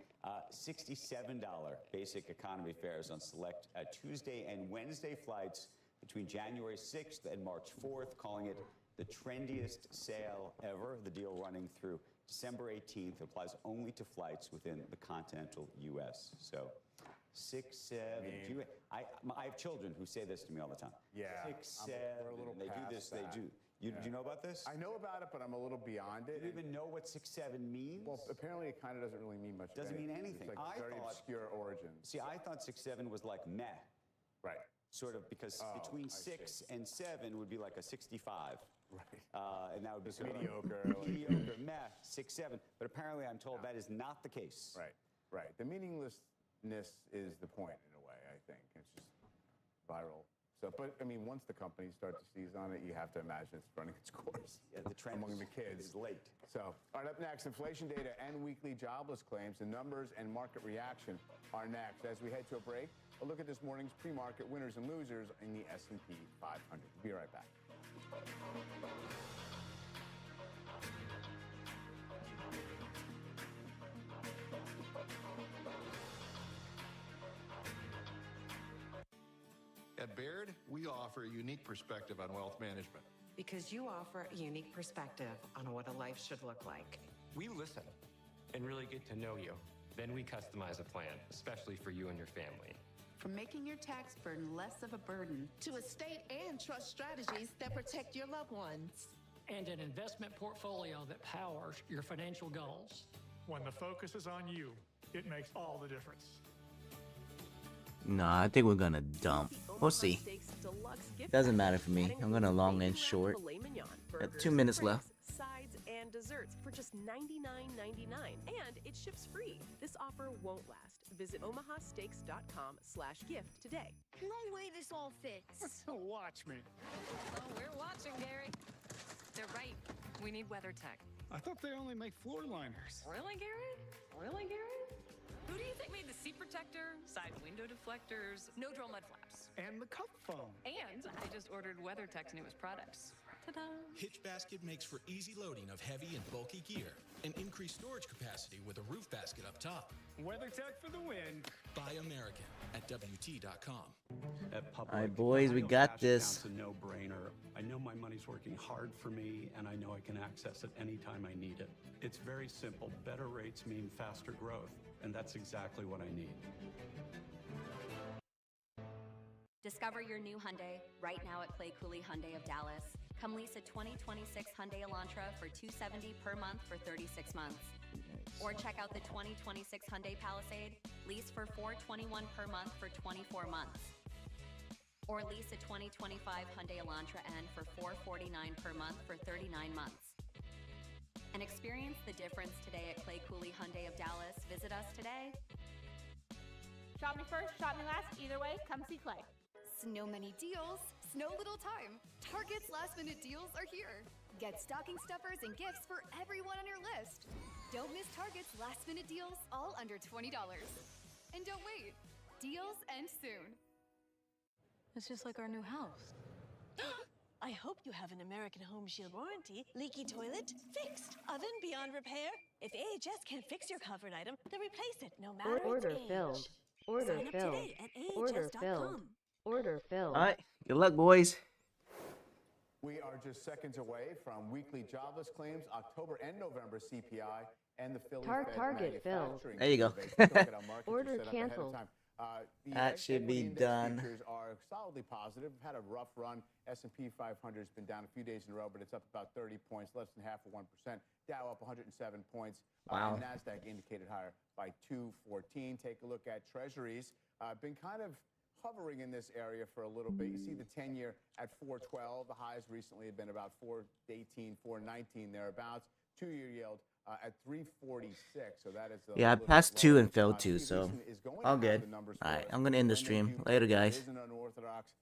$67 basic economy fares on select Tuesday and Wednesday flights between January 6th and March 4th, calling it the trendiest sale ever. The deal running through December 18th applies only to flights within the continental U.S. So 6-7. I have children who say this to me all the time. Yeah. 6-7. They do this. They do. Do you know about this? I know about it, but I'm a little beyond it. Do you even know what 6-7 means? Well, apparently it kind of doesn't really mean much. Doesn't mean anything. It's like very obscure origins. See, I thought 6-7 was like meh. Right. Sort of because between 6 and 7 would be like a 65. Right. And that would be sort mediocre. Of mediocre, meh, 6-7. But apparently I'm told that is not the case. Right. Right. The meaninglessness is the point in a way, I think. It's just viral. So, but I mean, once the companies start to seize on it, you have to imagine it's running its course. Yeah, the trend among the kids is late. So, all right, up next, inflation data and weekly jobless claims. The numbers and market reaction are next. As we head to a break, a look at this morning's pre-market winners and losers in the S&P 500. We'll be right back. At Baird, we offer a unique perspective on wealth management. Because you offer a unique perspective on what a life should look like. We listen and really get to know you. Then we customize a plan, especially for you and your family. From making your tax burden less of a burden to estate and trust strategies that protect your loved ones. And an investment portfolio that powers your financial goals. When the focus is on you, it makes all the difference. Nah, I think we're gonna dump. We'll see. Doesn't matter for me. I'm gonna long and short. Got 2 minutes left. Sides and desserts for just $99.99, and it ships free. This offer won't last. Visit omahasteaks.com/gift today. No way this all fits. Watch me. Oh, we're watching, Gary. They're right. We need WeatherTech. I thought they only make floor liners. Really, Gary? Really, Gary? Who do you think made the seat protector, side window deflectors, no drill mud flaps? And the cup foam. And I just ordered WeatherTech's newest products. Ta-da! Hitch Basket makes for easy loading of heavy and bulky gear and increased storage capacity with a roof basket up top. WeatherTech for the win. Buy American at WT.com. Alright, boys, we got this. It's a no-brainer. I know my money's working hard for me, and I know I can access it anytime I need it. It's very simple. Better rates mean faster growth, and that's exactly what I need. Discover your new Hyundai right now at Clay Cooley Hyundai of Dallas. Come lease a 2026 Hyundai Elantra for $270 per month for 36 months. Or check out the 2026 Hyundai Palisade, lease for $421 per month for 24 months. Or lease a 2025 Hyundai Elantra N for $449 per month for 39 months. And experience the difference today at Clay Cooley Hyundai of Dallas. Visit us today. Shop me first, shop me last. Either way, come see Clay. Snow many deals, snow little time. Target's last minute deals are here. Get stocking stuffers and gifts for everyone on your list. Don't miss Target's last minute deals, all under $20. And don't wait, deals end soon. It's just like our new house. I hope you have an American Home Shield warranty. Leaky toilet? Fixed. Oven beyond repair? If AHS can't fix your covered item, they'll replace it no matter Order its age. filled. Order Sign up filled. today at Order ahs.com. filled. Order filled. Alright, good luck, boys. We are just seconds away from weekly jobless claims, October and November CPI, and the Philly Fed Target filled. manufacturing There you go. survey. Order Set up ahead of canceled. time. The That should be equity index done. Futures are solidly positive. Had a rough run. S&P 500 has been down a few days in a row, but it's up about 30 points, less than half of 1%. Dow up 107 points. Wow. And NASDAQ indicated higher by 214. Take a look at Treasuries. Been kind of hovering in this area for a little bit. You see the 10-year at 4.12. The highs recently have been about 4.18, 4.19 thereabouts. 2-year yield at 3.46. So that is the Yeah, I passed 2 and failed 2, so all good. All right, I'm gonna end the stream. Later, guys. It is an unorthodox